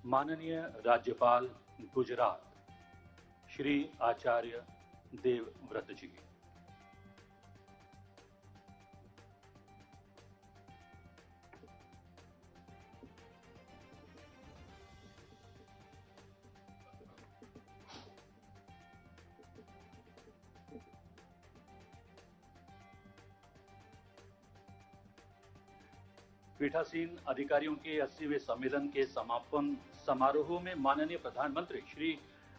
माननीय राज्यपाल गुजरात श्री आचार्य देवव्रत जी। पीठासीन अधिकारियों के 80वें सम्मेलन के समापन समारोह में माननीय प्रधानमंत्री श्री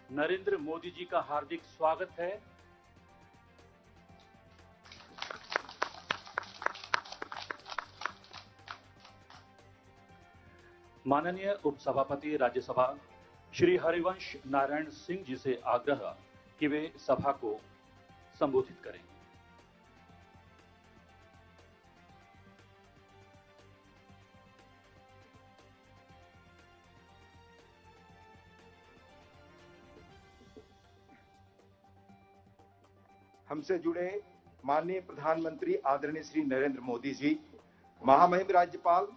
नरेंद्र मोदी जी का हार्दिक स्वागत है। माननीय उपसभापति राज्यसभा श्री हरिवंश नारायण सिंह जी से आग्रह कि वे सभा को संबोधित करें। हमसे जुड़े माननीय प्रधानमंत्री आदरणीय श्री नरेंद्र मोदी जी, महामहिम राज्यपाल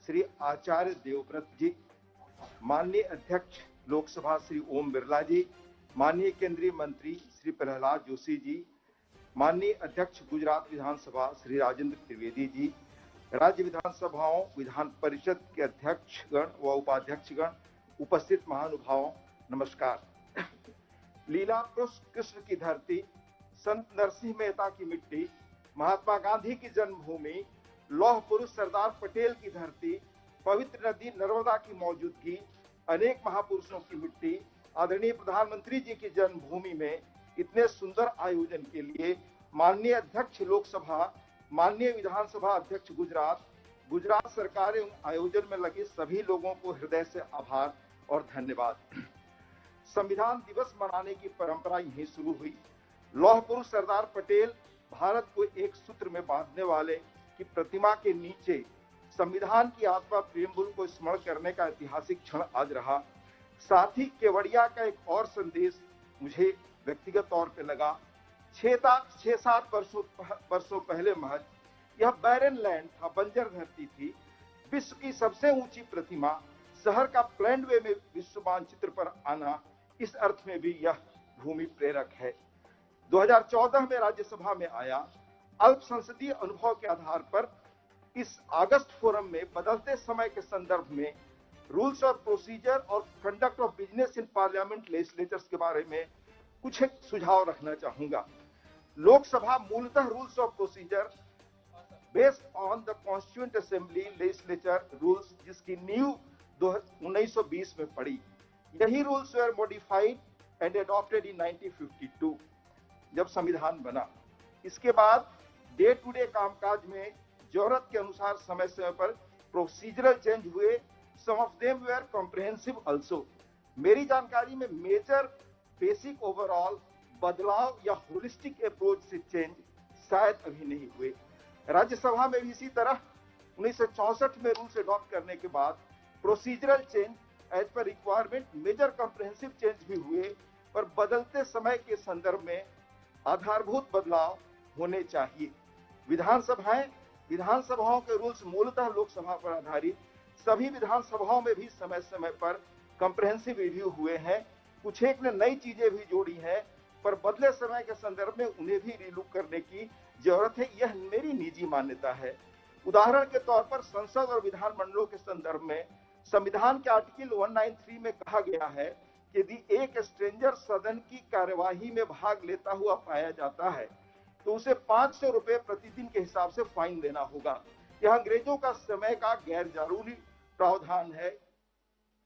श्री आचार्य देवव्रत जी, माननीय अध्यक्ष लोकसभा श्री ओम बिरला जी, माननीय केंद्रीय मंत्री श्री प्रहलाद जोशी जी, माननीय अध्यक्ष गुजरात विधानसभा श्री राजेंद्र त्रिवेदी जी, राज्य विधानसभाओं विधान परिषद के अध्यक्षगण व उपाध्यक्षगण, उपस्थित महानुभावों, नमस्कार। लीला कृष्ण की धरती, संत नरसिंह मेहता की मिट्टी, महात्मा गांधी की जन्मभूमि, लौह पुरुष सरदार पटेल की धरती, पवित्र नदी नर्मदा की मौजूदगी, अनेक महापुरुषों की मिट्टी, आदरणीय प्रधानमंत्री जी की जन्मभूमि में इतने सुंदर आयोजन के लिए माननीय अध्यक्ष लोकसभा, माननीय विधानसभा अध्यक्ष गुजरात सरकार एवं आयोजन में लगे सभी लोगों को हृदय से आभार और धन्यवाद। संविधान दिवस मनाने की परंपरा यहीं शुरू हुई। लौह पुरुष सरदार पटेल भारत को एक सूत्र में बांधने वाले की प्रतिमा के नीचे संविधान की आत्मा प्रेमबुल को स्मरण करने का ऐतिहासिक क्षण आज रहा। साथ ही केवड़िया का एक और संदेश मुझे व्यक्तिगत तौर पे लगा। 6-7 वर्षों पहले महज यह बैरन लैंड था, बंजर धरती थी। विश्व की सबसे ऊंची प्रतिमा शहर का प्लैन्ड वे में विश्व मानचित्र पर आना इस अर्थ में भी यह भूमि प्रेरक है। 2014 में राज्यसभा में आया। अल्प संसदीय अनुभव के आधार पर इस अगस्त फोरम में बदलते समय के संदर्भ में रूल्स ऑफ प्रोसीजर और conduct of business in parliament legislatures के बारे में कुछ एक सुझाव रखना चाहूंगा। लोकसभा मूलतः rules of procedure based on the constituent assembly legislature rules, जिसकी नींव 1920 में पड़ी। यही rules were modified and adopted in 1952 जब संविधान बना। इसके बाद डे टू डे कामकाज में जरूरत के अनुसार समय समय पर प्रोसीजरल चेंज हुए। Some of them were comprehensive also. मेरी जानकारी में मेजर बेसिक ओवरऑल बदलाव या होलिस्टिक अप्रोच से चेंज शायद अभी नहीं हुए। राज्यसभा में भी इसी तरह 1964 में रूल्स अडॉप्ट करने के बाद procedural change as per requirement major comprehensive change भी हुए, पर बदलते समय के संदर्भ में आधारभूत बदलाव होने चाहिए। विधानसभाओं के रूल्स मूलतः लोकसभा पर आधारित। सभी विधानसभाओं में भी समय समय पर कॉम्प्रिहेंसिव रिव्यू हुए हैं। कुछ एक ने नई चीजें भी जोड़ी हैं, पर बदले समय के संदर्भ में उन्हें भी रिलुक करने की जरूरत है। यह मेरी निजी मान्यता है। उदाहरण के तौर पर संसद और विधानमंडलों के संदर्भ में संविधान के आर्टिकल 193 में कहा गया है कि यदि एक स्ट्रेंजर सदन की कार्यवाही में भाग लेता हुआ पाया जाता है तो उसे 500 रुपए प्रतिदिन के हिसाब से फाइन देना होगा। यह अंग्रेजों का समय का गैर जरूरी प्रावधान है।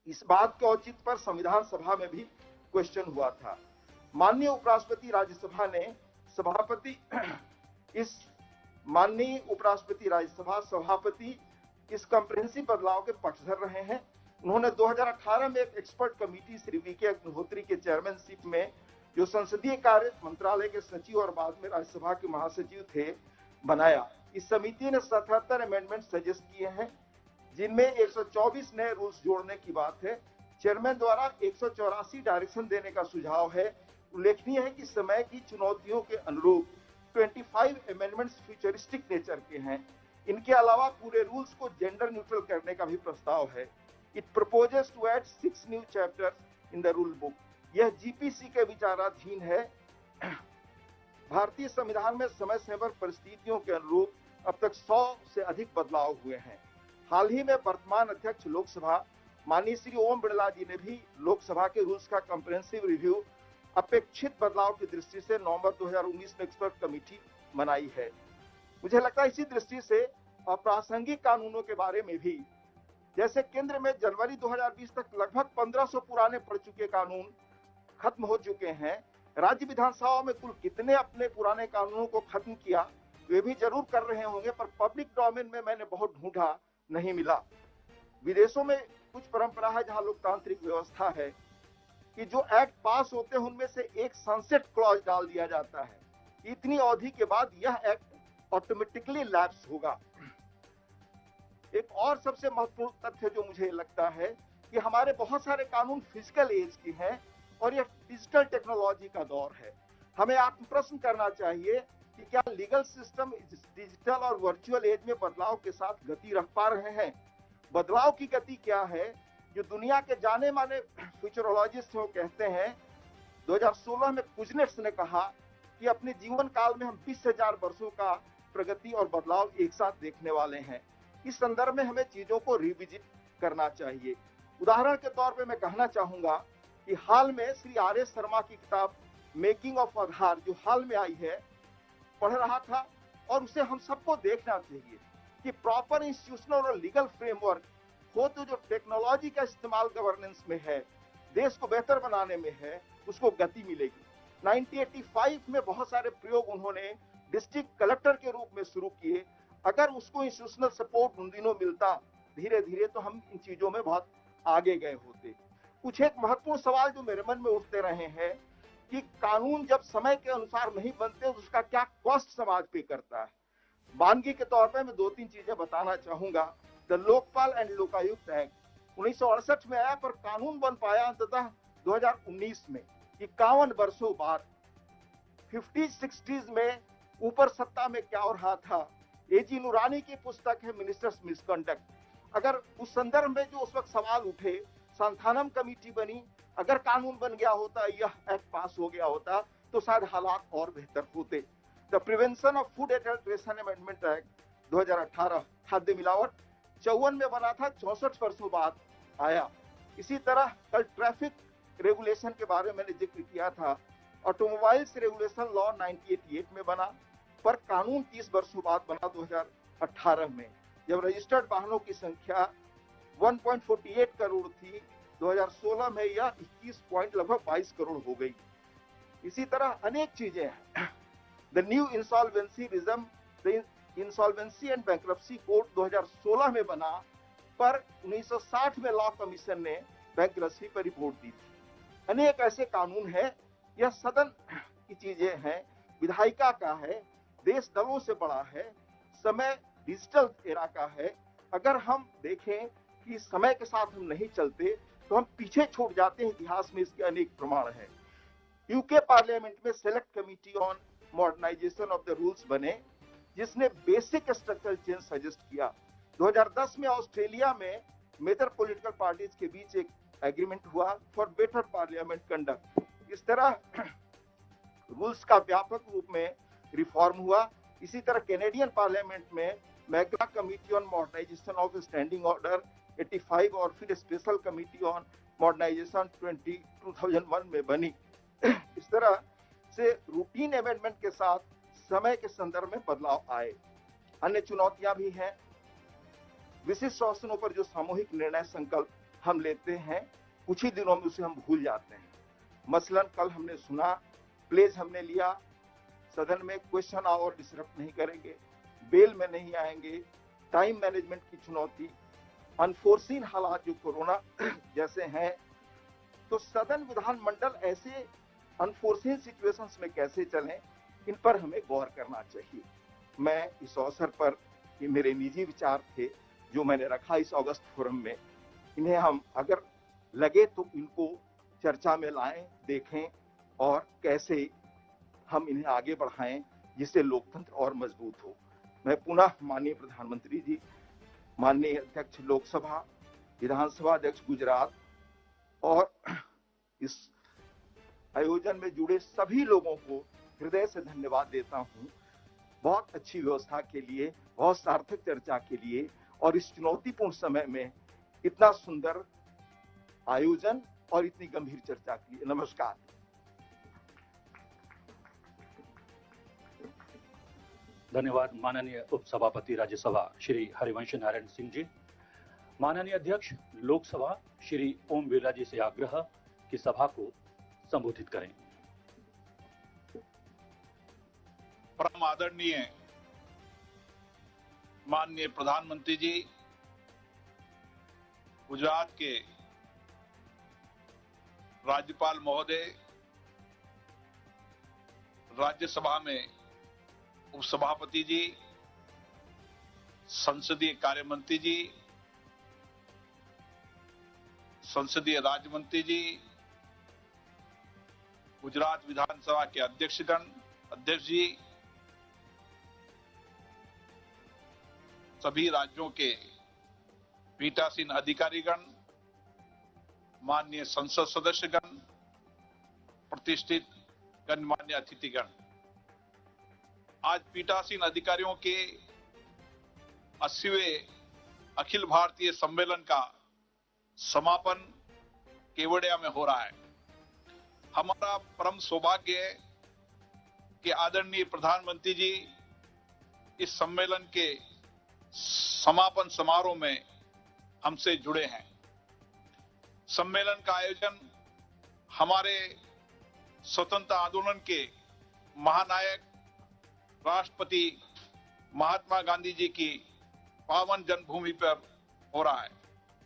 इस बात के औचित्य पर संविधान सभा में भी क्वेश्चन हुआ था। माननीय उपराष्ट्रपति राज्यसभा ने माननीय उपराष्ट्रपति राज्यसभा सभापति इस कॉम्प्रिहेंसिव बदलाव के पक्षधर रहे हैं। उन्होंने 2018 में एक एक्सपर्ट कमेटी श्री वीके अग्निहोत्री के चेयरमैनशिप में, जो संसदीय कार्य मंत्रालय के सचिव और बाद में राज्यसभा के महासचिव थे, बनाया। इस समिति ने 77 अमेंडमेंट सजेस्ट किए हैं, जिनमें 124 नए रूल्स जोड़ने की बात है। चेयरमैन द्वारा 184 डायरेक्शन देने का सुझाव है। उल्लेखनीय है कि समय की चुनौतियों के अनुरूप 25 अमेंडमेंट्स फ्यूचरिस्टिक नेचर के हैं। इनके अलावा पूरे रूल्स को जेंडर न्यूट्रल करने का भी प्रस्ताव है। It proposes to add 6 new chapters in the rule book. यह जीपीसी के विचाराधीन है। भारतीय संविधान में समय समय पर परिस्थितियों के अनुरूप अब तक 100 से अधिक बदलाव हुए हैं। हाल ही में वर्तमान अध्यक्ष लोकसभा माननीय श्री ओम बिरला जी ने भी लोकसभा के रूल्स का कॉम्प्रिहेंसिव रिव्यू अपेक्षित बदलाव की दृष्टि से नवंबर 2019 में एक्सपर्ट कमेटी बनाई है। मुझे लगता है इसी दृष्टि से अप्रासंगिक कानूनों के बारे में भी, जैसे केंद्र में जनवरी 2020 तक लगभग 1500 पुराने पड़ चुके कानून खत्म हो चुके हैं। राज्य विधानसभाओं में कुल कितने अपने पुराने कानूनों को खत्म किया वे भी जरूर कर रहे होंगे, पर पब्लिक डोमेन में मैंने बहुत ढूंढा, नहीं मिला। विदेशों में कुछ परंपरा है जहां लोकतांत्रिक व्यवस्था है कि जो एक्ट पास होते हैं उनमें से एक सनसेट क्लॉज डाल दिया जाता है। इतनी अवधि के बाद यह एक्ट ऑटोमेटिकली लैप्स होगा। एक और सबसे महत्वपूर्ण तथ्य जो मुझे लगता है कि हमारे बहुत सारे कानून फिजिकल एज की हैं और यह डिजिटल टेक्नोलॉजी का दौर है। हमें आत्म प्रश्न करना चाहिए कि क्या लीगल सिस्टम डिजिटल और वर्चुअल एज में बदलाव के साथ गति रख पा रहे हैं। बदलाव की गति क्या है? जो दुनिया के जाने माने फ्यूचरोलॉजिस्ट वो कहते हैं, 2016 में कुजनेट्स ने कहा कि अपने जीवन काल में हम 20,000 वर्षों का प्रगति और बदलाव एक साथ देखने वाले हैं। इस संदर्भ में हमें चीजों को रिविजिट करना चाहिए। उदाहरण के तौर पे मैं कहना चाहूंगा कि हाल में श्री आर.एस. शर्मा की किताब मेकिंग ऑफ आधार जो हाल में आई है, पढ़ रहा था और उसे हम सबको देखना चाहिए कि प्रॉपर इंस्टीट्यूशनल और लीगल फ्रेमवर्क हो तो जो टेक्नोलॉजी का इस्तेमाल गवर्नेंस में है, देश को बेहतर बनाने में है, उसको गति मिलेगी। 1985 में बहुत सारे प्रयोग उन्होंने डिस्ट्रिक्ट कलेक्टर के रूप में शुरू किए। अगर उसको इंस्टीट्यूशनल सपोर्ट उन दिनों मिलता धीरे धीरे तो हम इन चीजों में बहुत आगे गए होते। कुछ एक महत्वपूर्ण सवाल जो मेरे मन में उठते रहे हैं कि कानून जब समय के अनुसार नहीं बनते तो उसका क्या कॉस्ट समाज पे करता है। मानगी के तौर पे मैं 2-3 चीजें बताना चाहूंगा। The Lokpal and Lokayukta act 1968 में आया, पर कानून बन पाया अंततः 2019 में, 51 वर्षों बाद। 50-60s में ऊपर सत्ता में क्या हो रहा था, एजी नूरानी की पुस्तक है मिनिस्टर्स मिसकंडक्ट। अगर उस संदर्भ में जो उस वक्त सवाल उठे, संथानम कमेटी बनी, अगर कानून बन गया होता, यह एक्ट पास हो गया होता तो शायद हालात और बेहतर होते। The prevention of food adulteration amendment act 2018 खाद्य मिलावट 54 में बना था, 64 वर्षों बाद आया। इसी तरह कल ट्रैफिक रेगुलेशन के बारे में मैंने जिक्र किया था, ऑटोमोबाइल्स रेगुलेशन लॉ 1988 में बना, पर कानून 30 वर्षों बाद बना 2018 में, जब रजिस्टर्ड वाहनों की संख्या 1.48 करोड़ थी। 2016 में यह 22 करोड़ हो गई। इसी तरह अनेक चीजें हैं। The new insolvency regime, the insolvency and bankruptcy code 2016 में बना, पर 1960 में लॉ कमीशन ने बैंक्रप्सी पर रिपोर्ट दी थी। अनेक ऐसे कानून हैं। यह सदन की चीजें हैं, विधायिका का है, देश दलों से बड़ा है, समय डिजिटल एरा का है। अगर हम देखें कि समय के साथ हम नहीं चलते तो हम पीछे छूट जाते हैं। इतिहास में इसके अनेक प्रमाण हैं। यूके पार्लियामेंट में select committee on modernisation of the rules बने, जिसने बेसिक स्ट्रक्चरल चेंज सजेस्ट किया। 2010 में ऑस्ट्रेलिया में मेजर पॉलिटिकल पार्टीज के बीच एक एग्रीमेंट हुआ फॉर बेटर पार्लियामेंट कंडक्ट। इस तरह रूल्स का व्यापक रूप में रिफॉर्म हुआ। इसी तरह कैनेडियन पार्लियामेंट में Magna committee on modernisation of standing order 85 और फिर स्पेशल कमेटी ऑन मॉडर्नाइजेशन 2001 में बनी। इस तरह से रूटीन अमेंडमेंट के साथ समय के संदर्भ में बदलाव आए। अन्य चुनौतियां भी हैं। विशिष्ट शासनों पर जो सामूहिक निर्णय संकल्प हम लेते हैं, कुछ ही दिनों में उसे हम भूल जाते हैं। मसलन कल हमने सुना, प्लेज हमने लिया, सदन में क्वेश्चन आवर डिसरप्ट नहीं करेंगे, बेल में नहीं आएंगे, टाइम मैनेजमेंट की चुनौती, अनफोर्सीन हालात जो कोरोना जैसे हैं, तो सदन विधानमंडल ऐसे अनफोर्सीन सिचुएशंस में कैसे चलें, इन पर हमें गौर करना चाहिए। मैं इस अवसर पर, ये मेरे निजी विचार थे जो मैंने रखा इस अगस्त फोरम में, इन्हें हम अगर लगे तो इनको चर्चा में लाएं, देखें और कैसे हम इन्हें आगे बढ़ाएं जिससे लोकतंत्र और मजबूत हो। मैं पुनः माननीय प्रधानमंत्री जी, माननीय अध्यक्ष लोकसभा विधानसभा अध्यक्ष गुजरात और इस आयोजन में जुड़े सभी लोगों को हृदय से धन्यवाद देता हूं। बहुत अच्छी व्यवस्था के लिए, बहुत सार्थक चर्चा के लिए और इस चुनौतीपूर्ण समय में इतना सुंदर आयोजन और इतनी गंभीर चर्चा के लिए नमस्कार। धन्यवाद माननीय उपसभापति राज्यसभा श्री हरिवंश नारायण सिंह जी। माननीय अध्यक्ष लोकसभा श्री ओम बिरला जी से आग्रह कि सभा को संबोधित करें। परम आदरणीय माननीय प्रधानमंत्री जी, गुजरात के राज्यपाल महोदय, राज्यसभा में उपसभापति जी, संसदीय कार्य मंत्री जी, संसदीय राज्य मंत्री जी, गुजरात विधानसभा के अध्यक्ष जी, सभी राज्यों के पीठासीन अधिकारीगण, माननीय संसद सदस्यगण, प्रतिष्ठित गणमान्य अतिथिगण, आज पीठासीन अधिकारियों के 80वें अखिल भारतीय सम्मेलन का समापन केवड़िया में हो रहा है। हमारा परम सौभाग्य है कि आदरणीय प्रधानमंत्री जी इस सम्मेलन के समापन समारोह में हमसे जुड़े हैं। सम्मेलन का आयोजन हमारे स्वतंत्रता आंदोलन के महानायक राष्ट्रपति महात्मा गांधी जी की पावन जन्मभूमि पर हो रहा है,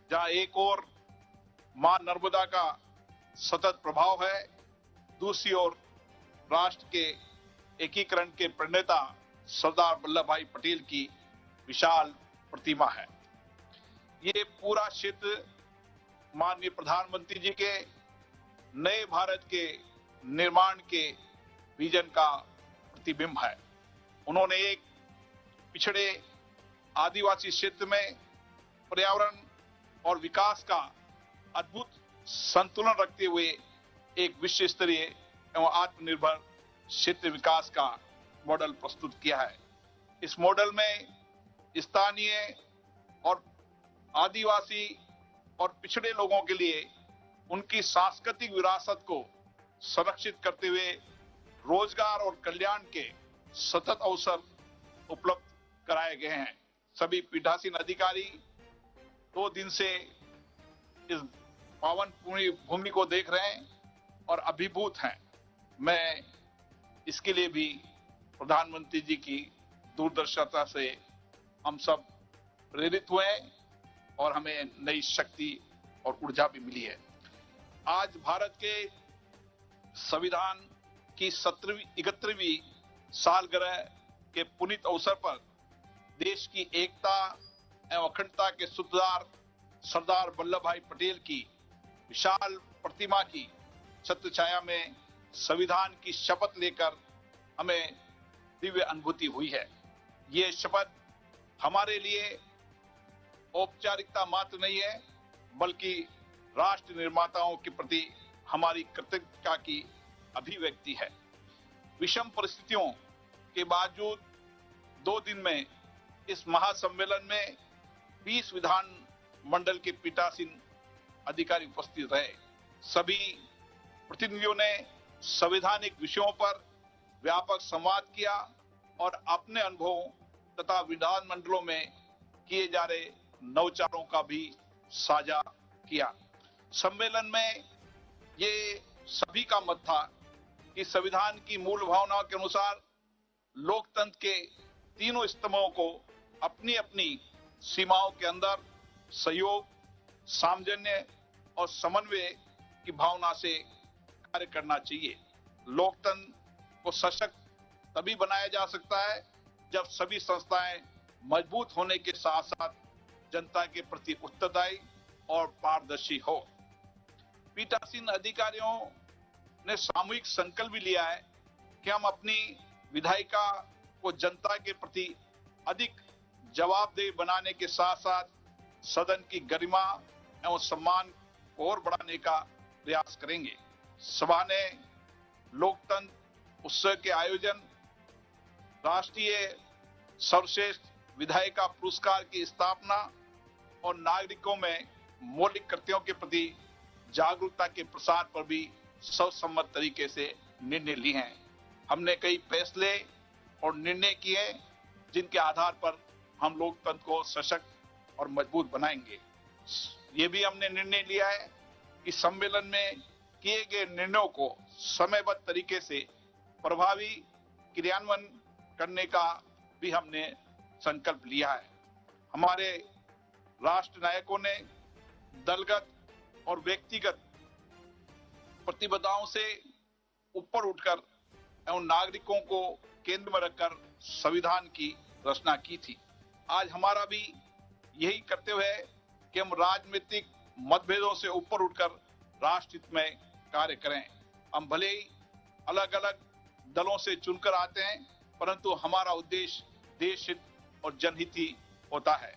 जहां एक ओर मां नर्मदा का सतत प्रभाव है, दूसरी ओर राष्ट्र के एकीकरण के प्रणेता सरदार वल्लभ भाई पटेल की विशाल प्रतिमा है। ये पूरा क्षेत्र माननीय प्रधानमंत्री जी के नए भारत के निर्माण के विजन का प्रतिबिंब है। उन्होंने एक पिछड़े आदिवासी क्षेत्र में पर्यावरण और विकास का अद्भुत संतुलन रखते हुए एक विश्व स्तरीय एवं आत्मनिर्भर क्षेत्र विकास का मॉडल प्रस्तुत किया है। इस मॉडल में स्थानीय और आदिवासी और पिछड़े लोगों के लिए उनकी सांस्कृतिक विरासत को संरक्षित करते हुए रोजगार और कल्याण के सतत अवसर उपलब्ध कराए गए हैं। सभी पीठासीन अधिकारी 2 दिन से इस पावन भूमि को देख रहे हैं और अभिभूत हैं। मैं इसके लिए भी प्रधानमंत्री जी की दूरदर्शिता से हम सब प्रेरित हुए और हमें नई शक्ति और ऊर्जा भी मिली है। आज भारत के संविधान की 71वीं सालगिरह के पुनीत अवसर पर देश की एकता एवं अखंडता के सूत्रधार सरदार वल्लभ भाई पटेल की विशाल प्रतिमा की छत्र छाया में संविधान की शपथ लेकर हमें दिव्य अनुभूति हुई है। ये शपथ हमारे लिए औपचारिकता मात्र नहीं है, बल्कि राष्ट्र निर्माताओं के प्रति हमारी कृतज्ञता की अभिव्यक्ति है। विषम परिस्थितियों के बावजूद 2 दिन में इस महासम्मेलन में 20 विधान मंडल के पीठासीन अधिकारी उपस्थित रहे। सभी प्रतिनिधियों ने संवैधानिक विषयों पर व्यापक संवाद किया और अपने अनुभवों तथा विधान मंडलों में किए जा रहे नवचारों का भी साझा किया। सम्मेलन में ये सभी का मत था कि संविधान की मूल भावनाओं के अनुसार लोकतंत्र के तीनों स्तंभों को अपनी अपनी सीमाओं के अंदर सहयोग, सामंजस्य और समन्वय की भावना से कार्य करना चाहिए। लोकतंत्र को सशक्त तभी बनाया जा सकता है जब सभी संस्थाएं मजबूत होने के साथ साथ जनता के प्रति उत्तरदायी और पारदर्शी हो। पीठासीन अधिकारियों ने सामूहिक संकल्प भी लिया है कि हम अपनी विधायिका को जनता के प्रति अधिक जवाबदेह बनाने के साथ साथ सदन की गरिमा एवं सम्मान को और बढ़ाने का प्रयास करेंगे। सभा ने लोकतंत्र उत्सव के आयोजन, राष्ट्रीय सर्वश्रेष्ठ विधायिका पुरस्कार की स्थापना और नागरिकों में मौलिक कर्तव्यों के प्रति जागरूकता के प्रसार पर भी सर्वसम्मत तरीके से निर्णय लिए हैं। हमने कई फैसले और निर्णय किए जिनके आधार पर हम लोकतंत्र को सशक्त और मजबूत बनाएंगे। ये भी हमने निर्णय लिया है कि सम्मेलन में किए गए निर्णयों को समयबद्ध तरीके से प्रभावी क्रियान्वयन करने का भी हमने संकल्प लिया है। हमारे राष्ट्र नायकों ने दलगत और व्यक्तिगत प्रतिबद्धताओं से ऊपर उठकर एवं नागरिकों को केंद्र में रखकर संविधान की रचना की थी। आज हमारा भी यही कर्तव्य है कि हम राजनीतिक मतभेदों से ऊपर उठकर राष्ट्र हित में कार्य करें। हम भले ही अलग अलग दलों से चुनकर आते हैं, परंतु हमारा उद्देश्य देश हित और जनहित ही होता है।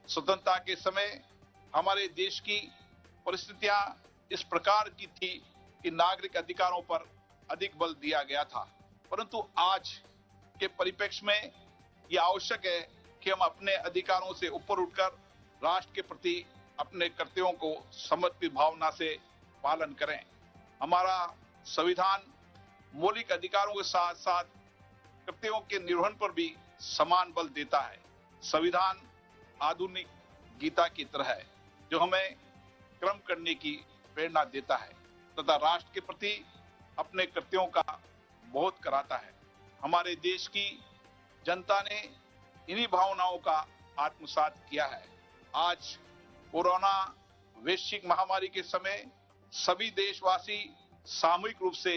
स्वतंत्रता के समय हमारे देश की परिस्थितियां इस प्रकार की थी कि नागरिक अधिकारों पर अधिक बल दिया गया था, परंतु आज के परिप्रेक्ष्य में यह आवश्यक है कि हम अपने अधिकारों से ऊपर उठकर राष्ट्र के प्रति अपने कर्तव्यों को समर्पित भावना से पालन करें। हमारा संविधान मौलिक अधिकारों के साथ साथ कर्तव्यों के निर्वहन पर भी समान बल देता है। संविधान आधुनिक गीता की तरह है जो हमें कर्म करने की प्रेरणा देता है तथा राष्ट्र के प्रति अपने कर्तव्यों का बोध कराता है। हमारे देश की जनता ने इन्हीं भावनाओं का आत्मसात किया है। आज कोरोना वैश्विक महामारी के समय सभी देशवासी सामूहिक रूप से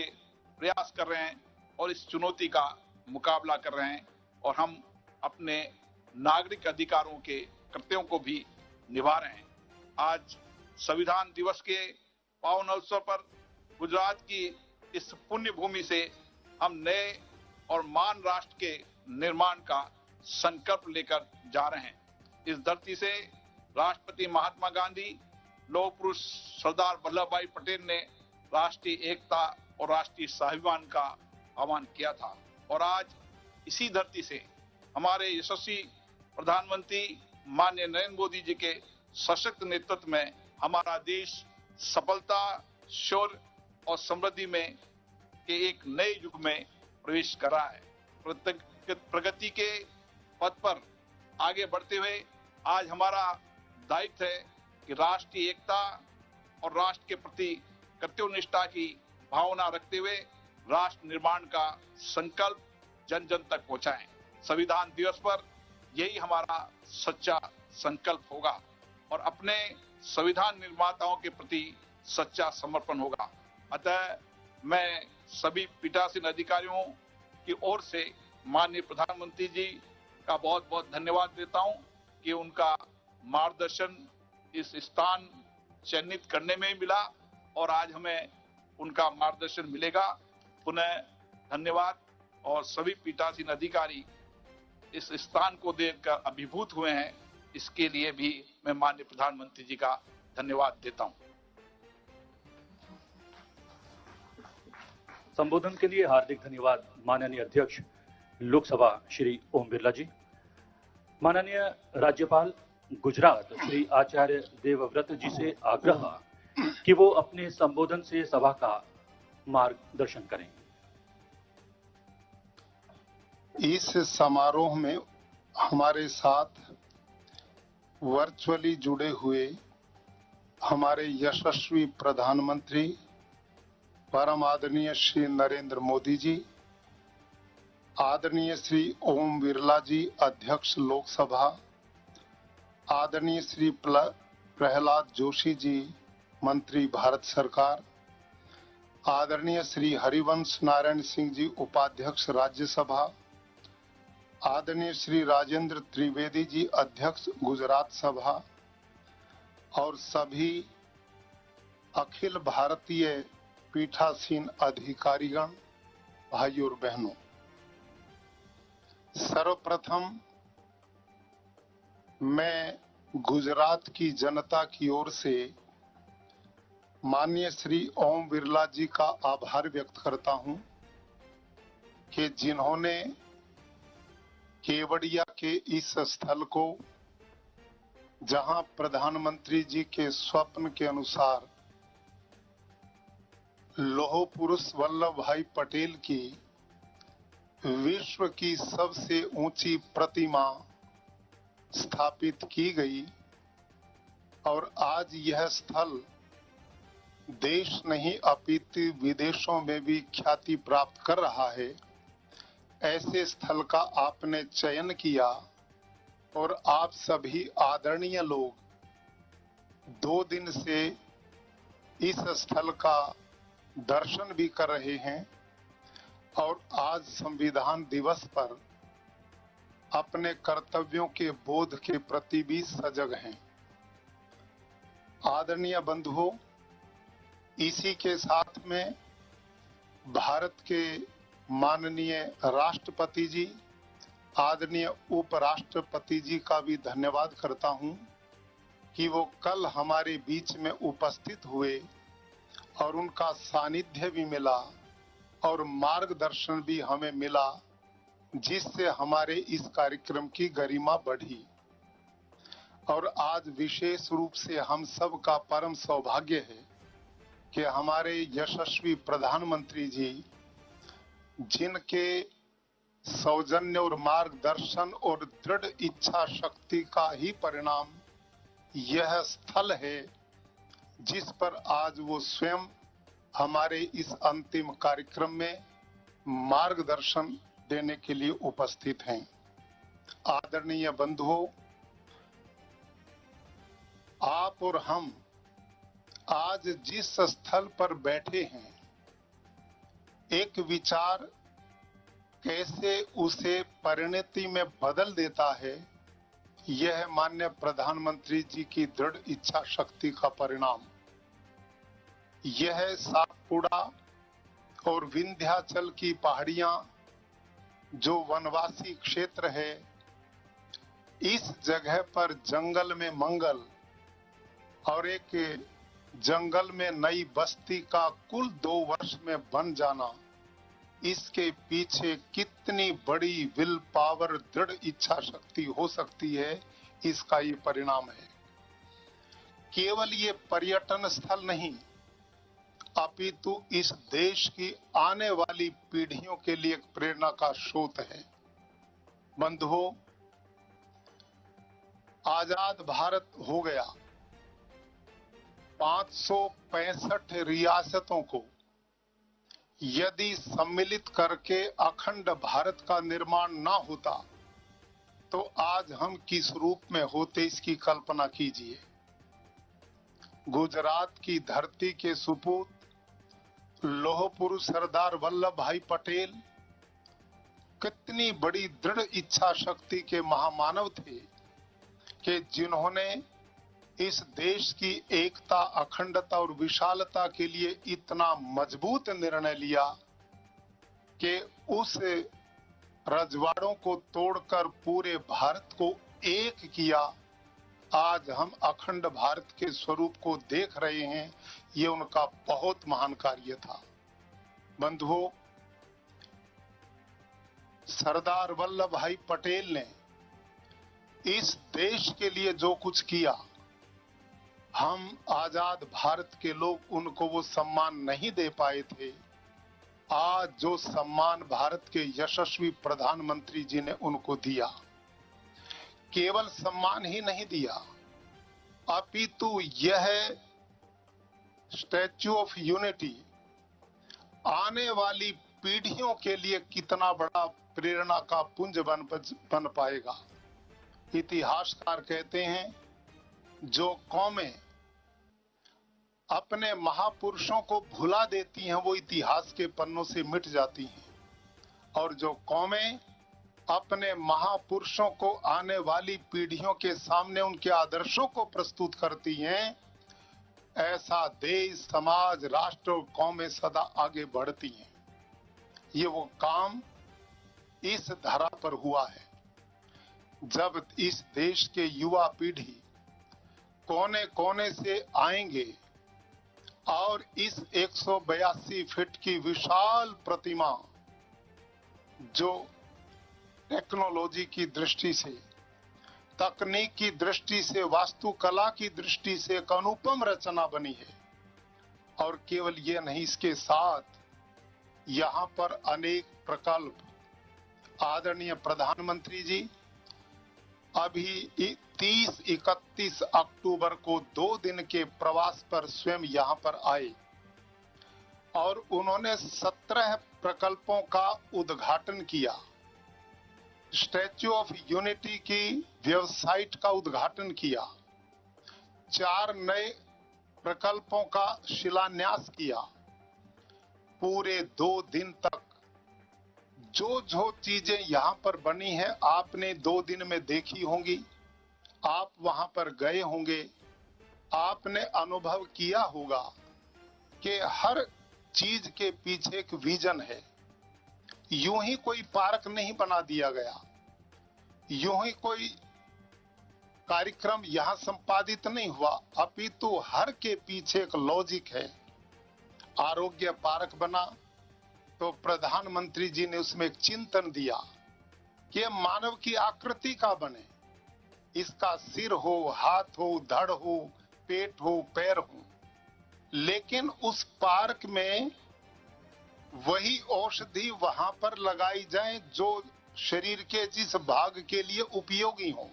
प्रयास कर रहे हैं और इस चुनौती का मुकाबला कर रहे हैं और हम अपने नागरिक अधिकारों के कर्तव्यों को भी निभा रहे हैं। आज संविधान दिवस के पावन अवसर पर गुजरात की इस पुण्य भूमि से हम नए और महान राष्ट्र के निर्माण का संकल्प लेकर जा रहे हैं। इस धरती से राष्ट्रपति महात्मा गांधी, लौह पुरुष सरदार वल्लभ भाई पटेल ने राष्ट्रीय एकता और राष्ट्रीय स्वाभिमान का आह्वान किया था और आज इसी धरती से हमारे यशस्वी प्रधानमंत्री माननीय नरेंद्र मोदी जी के सशक्त नेतृत्व में हमारा देश सफलता, शौर्य और समृद्धि में के एक नए युग में प्रवेश कर रहा है। प्रगति के पथ पर आगे बढ़ते हुए आज हमारा दायित्व है कि राष्ट्रीय एकता और राष्ट्र के प्रति कर्तव्यनिष्ठा की भावना रखते हुए राष्ट्र निर्माण का संकल्प जन जन तक पहुंचाएं। संविधान दिवस पर यही हमारा सच्चा संकल्प होगा और अपने संविधान निर्माताओं के प्रति सच्चा समर्पण होगा। अतः मैं सभी पीठासीन अधिकारियों की ओर से माननीय प्रधानमंत्री जी का बहुत बहुत धन्यवाद देता हूं कि उनका मार्गदर्शन इस स्थान चयनित करने में मिला और आज हमें उनका मार्गदर्शन मिलेगा। पुनः धन्यवाद और सभी पीठासीन अधिकारी इस स्थान को देखकर अभिभूत हुए हैं, इसके लिए भी मैं माननीय प्रधानमंत्री जी का धन्यवाद देता हूं। संबोधन के लिए हार्दिक धन्यवाद माननीय अध्यक्ष लोकसभा श्री ओम बिरला जी। माननीय राज्यपाल गुजरात श्री आचार्य देवव्रत जी से आग्रह कि वो अपने संबोधन से सभा का मार्गदर्शन करें। इस समारोह में हमारे साथ वर्चुअली जुड़े हुए हमारे यशस्वी प्रधानमंत्री परम आदरणीय श्री नरेंद्र मोदी जी, आदरणीय श्री ओम बिरला जी अध्यक्ष लोकसभा, आदरणीय श्री प्रहलाद जोशी जी मंत्री भारत सरकार, आदरणीय श्री हरिवंश नारायण सिंह जी उपाध्यक्ष राज्यसभा, आदरणीय श्री राजेंद्र त्रिवेदी जी अध्यक्ष गुजरात सभा और सभी अखिल भारतीय पीठासीन अधिकारीगण, भाइयों और बहनों, सर्वप्रथम मैं गुजरात की जनता की ओर से माननीय श्री ओम बिरला जी का आभार व्यक्त करता हूं कि जिन्होंने केवड़िया के इस स्थल को, जहां प्रधानमंत्री जी के स्वप्न के अनुसार लौह पुरुष वल्लभ भाई पटेल की विश्व की सबसे ऊंची प्रतिमा स्थापित की गई और आज यह स्थल देश नहीं अपितु विदेशों में भी ख्याति प्राप्त कर रहा है, ऐसे स्थल का आपने चयन किया और आप सभी आदरणीय लोग 2 दिन से इस स्थल का दर्शन भी कर रहे हैं और आज संविधान दिवस पर अपने कर्तव्यों के बोध के प्रति भी सजग हैं। आदरणीय बंधुओं, इसी के साथ में भारत के माननीय राष्ट्रपति जी, आदरणीय उपराष्ट्रपति जी का भी धन्यवाद करता हूं कि वो कल हमारे बीच में उपस्थित हुए और उनका सानिध्य भी मिला और मार्गदर्शन भी हमें मिला, जिससे हमारे इस कार्यक्रम की गरिमा बढ़ी। और आज विशेष रूप से हम सब का परम सौभाग्य है कि हमारे यशस्वी प्रधानमंत्री जी, जिनके सौजन्य और मार्गदर्शन और दृढ़ इच्छा शक्ति का ही परिणाम यह स्थल है जिस पर आज वो स्वयं हमारे इस अंतिम कार्यक्रम में मार्गदर्शन देने के लिए उपस्थित हैं। आदरणीय बंधुओं, आप और हम आज जिस स्थल पर बैठे हैं, एक विचार कैसे उसे परिणति में बदल देता है, यह माननीय प्रधानमंत्री जी की दृढ़ इच्छा शक्ति का परिणाम। यह सातपुड़ा और विंध्याचल की पहाड़ियां जो वनवासी क्षेत्र है, इस जगह पर जंगल में मंगल और एक जंगल में नई बस्ती का कुल 2 वर्ष में बन जाना, इसके पीछे कितनी बड़ी विल पावर, दृढ़ इच्छा शक्ति हो सकती है, इसका ये परिणाम है। केवल ये पर्यटन स्थल नहीं, अपितु इस देश की आने वाली पीढ़ियों के लिए एक प्रेरणा का स्रोत है। बंधुओं, आजाद भारत हो गया, 565 रियासतों को यदि सम्मिलित करके अखंड भारत का निर्माण ना होता तो आज हम किस रूप में होते, इसकी कल्पना कीजिए। गुजरात की धरती के सुपूत लौह पुरुष सरदार वल्लभ भाई पटेल कितनी बड़ी दृढ़ इच्छा शक्ति के महामानव थे कि जिन्होंने इस देश की एकता, अखंडता और विशालता के लिए इतना मजबूत निर्णय लिया कि उस रजवाड़ों को तोड़कर पूरे भारत को एक किया। आज हम अखंड भारत के स्वरूप को देख रहे हैं, ये उनका बहुत महान कार्य था। बंधुओं, सरदार वल्लभ भाई पटेल ने इस देश के लिए जो कुछ किया, हम आजाद भारत के लोग उनको वो सम्मान नहीं दे पाए थे। आज जो सम्मान भारत के यशस्वी प्रधानमंत्री जी ने उनको दिया, केवल सम्मान ही नहीं दिया, अपितु यह स्टैच्यू ऑफ यूनिटी आने वाली पीढ़ियों के लिए कितना बड़ा प्रेरणा का पुंज बन पाएगा। इतिहासकार कहते हैं, जो कौमें अपने महापुरुषों को भुला देती हैं वो इतिहास के पन्नों से मिट जाती हैं, और जो कौमें अपने महापुरुषों को आने वाली पीढ़ियों के सामने उनके आदर्शों को प्रस्तुत करती हैं, ऐसा देश, समाज, राष्ट्र और कौमें सदा आगे बढ़ती हैं। ये वो काम इस धरा पर हुआ है। जब इस देश के युवा पीढ़ी कोने कोने से आएंगे और इस 182 फीट की विशाल प्रतिमा जो टेक्नोलॉजी की दृष्टि से, तकनीक की दृष्टि से, वास्तुकला की दृष्टि से एक अनुपम रचना बनी है। और केवल ये नहीं, इसके साथ यहाँ पर अनेक प्रकल्प आदरणीय प्रधानमंत्री जी अभी 30-31 अक्टूबर को 2 दिन के प्रवास पर स्वयं यहाँ पर आए और उन्होंने 17 प्रकल्पों का उद्घाटन किया। स्टैच्यू ऑफ यूनिटी की वेबसाइट का उद्घाटन किया, 4 नए प्रकल्पों का शिलान्यास किया। पूरे 2 दिन तक जो जो चीजें यहाँ पर बनी है आपने 2 दिन में देखी होंगी, आप वहां पर गए होंगे, आपने अनुभव किया होगा कि हर चीज के पीछे एक विजन है। यूं ही कोई पार्क नहीं बना दिया गया, यूं ही कोई कार्यक्रम यहाँ संपादित नहीं हुआ, अपितु हर के पीछे एक लॉजिक है। आरोग्य पार्क बना तो प्रधानमंत्री जी ने उसमें एक चिंतन दिया कि मानव की आकृति का बने, इसका सिर हो, हाथ हो, धड़ हो, पेट हो, पैर हो, लेकिन उस पार्क में वही औषधि वहां पर लगाई जाए जो शरीर के जिस भाग के लिए उपयोगी हो।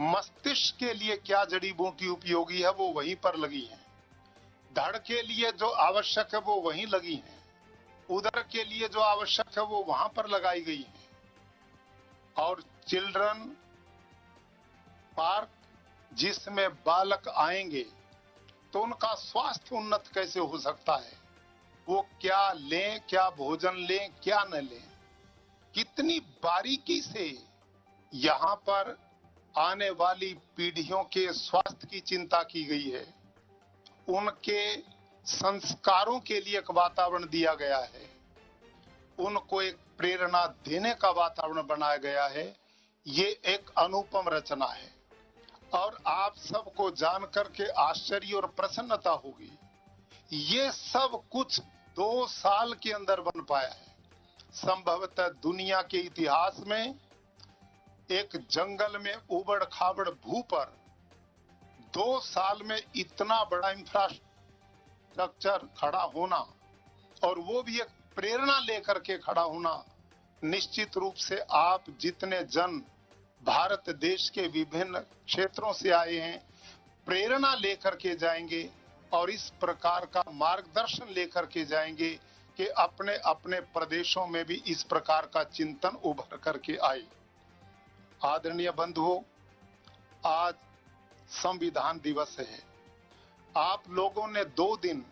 मस्तिष्क के लिए क्या जड़ी बूटी उपयोगी है वो वहीं पर लगी है, धड़ के लिए जो आवश्यक है वो वहीं लगी है, उदर के लिए जो आवश्यक है वो वहां पर लगाई गई है। और चिल्ड्रन पार्क जिसमें बालक आएंगे तो उनका स्वास्थ्य उन्नत कैसे हो सकता है, वो क्या लें, क्या भोजन लें, क्या न लें, कितनी बारीकी से यहाँ पर आने वाली पीढ़ियों के स्वास्थ्य की चिंता की गई है। उनके संस्कारों के लिए एक वातावरण दिया गया है, उनको एक प्रेरणा देने का वातावरण बनाया गया है। ये एक अनुपम रचना है और आप सबको जान करके आश्चर्य और प्रसन्नता होगी। ये सब कुछ 2 साल के अंदर बन पाया है। संभवतः दुनिया के इतिहास में एक जंगल में उबड़ खाबड़ भू पर 2 साल में इतना बड़ा इंफ्रास्ट्रक्चर खड़ा होना और वो भी एक प्रेरणा लेकर के खड़ा होना, निश्चित रूप से आप जितने जन भारत देश के विभिन्न क्षेत्रों से आए हैं प्रेरणा लेकर के जाएंगे और इस प्रकार का मार्गदर्शन लेकर के जाएंगे कि अपने अपने प्रदेशों में भी इस प्रकार का चिंतन उभर करके आए। आदरणीय बंधुओं, आज संविधान दिवस है। आप लोगों ने 2 दिन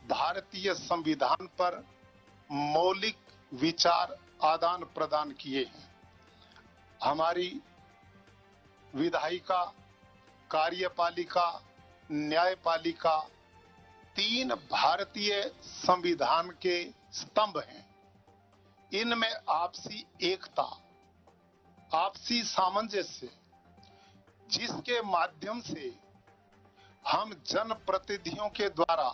भारतीय संविधान पर मौलिक विचार आदान प्रदान किए हैं। हमारी विधायिका, कार्यपालिका, न्यायपालिका 3 भारतीय संविधान के स्तंभ हैं। इनमें आपसी एकता, आपसी सामंजस्य, जिसके माध्यम से हम जनप्रतिनिधियों के द्वारा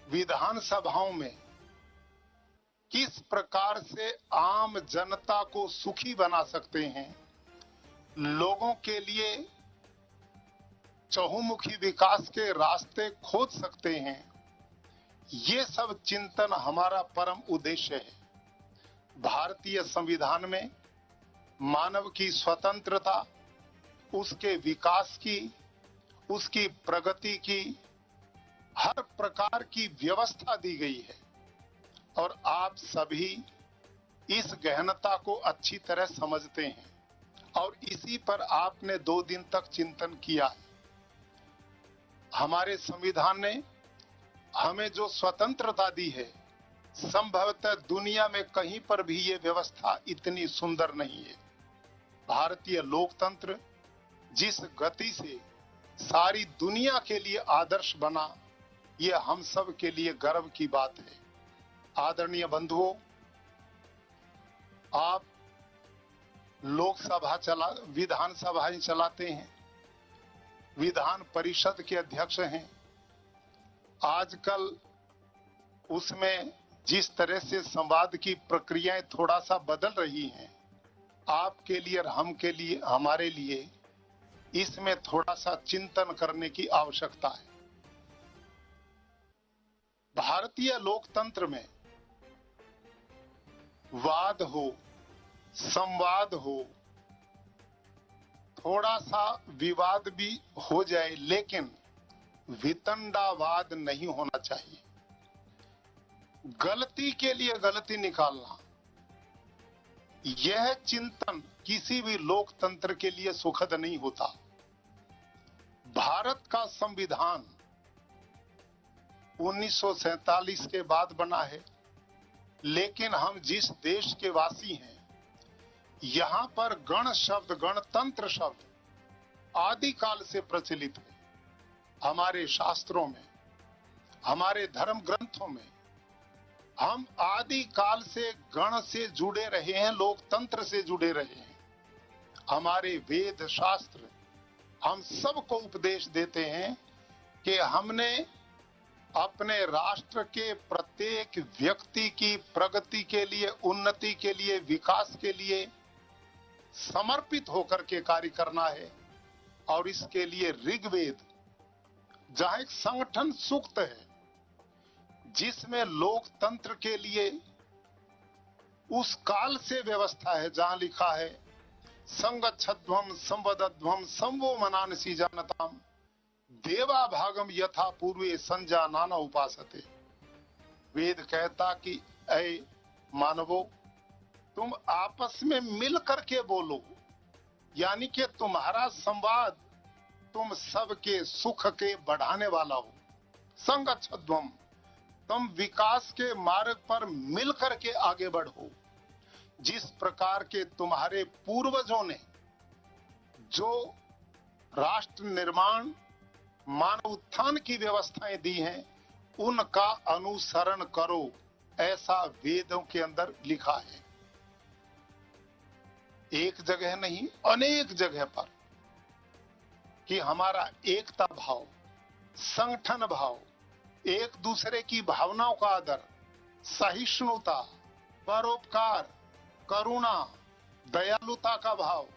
विधानसभाओं में किस प्रकार से आम जनता को सुखी बना सकते हैं, लोगों के लिए चहुमुखी विकास के रास्ते खोज सकते हैं, ये सब चिंतन हमारा परम उद्देश्य है। भारतीय संविधान में मानव की स्वतंत्रता, उसके विकास की, उसकी प्रगति की हर प्रकार की व्यवस्था दी गई है और आप सभी इस गहनता को अच्छी तरह समझते हैं और इसी पर आपने 2 दिन तक चिंतन किया है। हमारे संविधान ने हमें जो स्वतंत्रता दी है, संभवतः दुनिया में कहीं पर भी ये व्यवस्था इतनी सुंदर नहीं है। भारतीय लोकतंत्र जिस गति से सारी दुनिया के लिए आदर्श बना, ये हम सब के लिए गर्व की बात है। आदरणीय बंधुओं, आप लोकसभा विधानसभाएं चलाते हैं, विधान परिषद के अध्यक्ष हैं। आजकल उसमें जिस तरह से संवाद की प्रक्रियाएं थोड़ा सा बदल रही हैं, आपके लिए और हमारे लिए इसमें थोड़ा सा चिंतन करने की आवश्यकता है। भारतीय लोकतंत्र में वाद हो, संवाद हो, थोड़ा सा विवाद भी हो जाए, लेकिन वितंडावाद नहीं होना चाहिए। गलती के लिए गलती निकालना, यह चिंतन किसी भी लोकतंत्र के लिए सुखद नहीं होता। भारत का संविधान 1947 के बाद बना है, लेकिन हम जिस देश के वासी हैं, यहां पर गण शब्द, गणतंत्र शब्द आदिकाल से प्रचलित है। हमारे शास्त्रों में, हमारे धर्म ग्रंथों में हम आदिकाल से गण से जुड़े रहे हैं, लोकतंत्र से जुड़े रहे हैं। हमारे वेद शास्त्र हम सबको उपदेश देते हैं कि हमने अपने राष्ट्र के प्रत्येक व्यक्ति की प्रगति के लिए, उन्नति के लिए, विकास के लिए समर्पित होकर के कार्य करना है। और इसके लिए ऋग्वेद, जहां एक संगठन सूक्त है जिसमें लोकतंत्र के लिए उस काल से व्यवस्था है, जहां लिखा है संगच्छध्वम संवदध्वम संवो मनानसी जानताम देवा भागम यथा पूर्वे संजानान उपासते। वेद कहता कि ऐ मानवो, तुम आपस में मिल करके बोलो, यानी कि तुम्हारा संवाद तुम सबके सुख के बढ़ाने वाला हो। संगच्छध्वम, तुम विकास के मार्ग पर मिल करके आगे बढ़ो। जिस प्रकार के तुम्हारे पूर्वजों ने जो राष्ट्र निर्माण, मानव उत्थान की व्यवस्थाएं दी हैं, उनका अनुसरण करो, ऐसा वेदों के अंदर लिखा है। एक जगह नहीं, अनेक जगह पर कि हमारा एकता भाव, संगठन भाव, एक दूसरे की भावनाओं का आदर, सहिष्णुता, परोपकार, करुणा, दयालुता का भाव।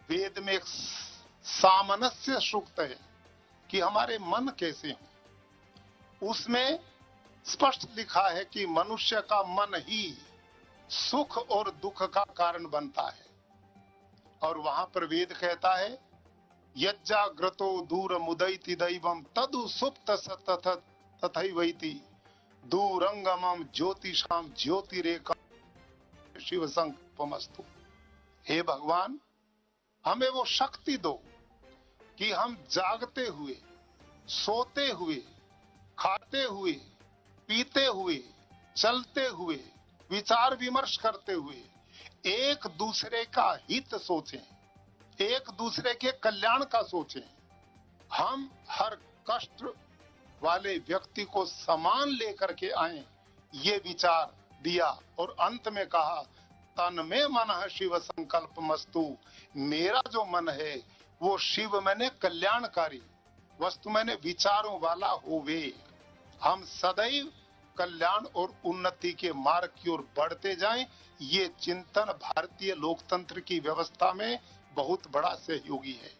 वेद में एक सामनस्य सूक्त है कि हमारे मन कैसे हो। उसमें स्पष्ट लिखा है कि मनुष्य का मन ही सुख और दुख का कारण बनता है। और वहां पर वेद कहता है यज्जाग्रतो दूर मुदयति दैवम तदु सुप्त तथैवैति दूरंगमम ज्योतिषाम ज्योतिरेका शिव संकल्पमस्तु। हे भगवान, हमें वो शक्ति दो कि हम जागते हुए, सोते हुए, खाते हुए, पीते हुए, चलते हुए, विचार विमर्श करते हुए एक दूसरे का हित सोचें, एक दूसरे के कल्याण का सोचें। हम हर कष्ट वाले व्यक्ति को समान लेकर के आए, ये विचार दिया। और अंत में कहा तन में मन है शिव संकल्प मस्तु। मेरा जो मन है वो शिव मैंने कल्याणकारी वस्तु मैंने विचारों वाला होवे। हम सदैव कल्याण और उन्नति के मार्ग की ओर बढ़ते जाएं, ये चिंतन भारतीय लोकतंत्र की व्यवस्था में बहुत बड़ा सहयोगी है।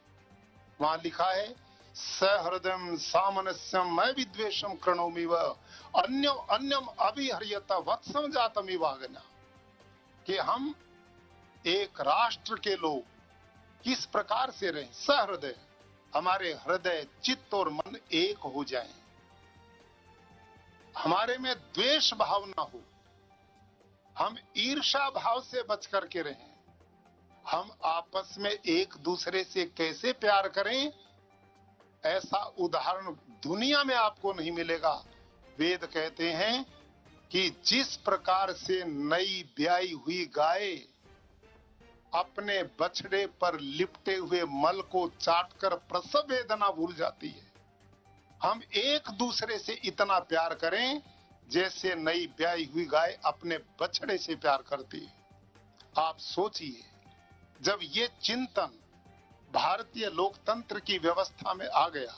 वहां लिखा है सहृदयम सामनस्यम मैं विद्वेषम कृणोमिव अन्यम अन्यम अभिहर्यत वत्सम जातमिवागना। कि हम एक राष्ट्र के लोग किस प्रकार से रहें, सहृदय, हमारे हृदय, चित्त और मन एक हो जाएं, हमारे में द्वेष भाव ना हो, हम ईर्ष्या भाव से बच करके रहें, हम आपस में एक दूसरे से कैसे प्यार करें, ऐसा उदाहरण दुनिया में आपको नहीं मिलेगा। वेद कहते हैं कि जिस प्रकार से नई ब्याई हुई गाय अपने बछड़े पर लिपटे हुए मल को चाटकर प्रसव वेदना भूल जाती है, हम एक दूसरे से इतना प्यार करें जैसे नई ब्याई हुई गाय अपने बछड़े से प्यार करती है। आप सोचिए, जब ये चिंतन भारतीय लोकतंत्र की व्यवस्था में आ गया।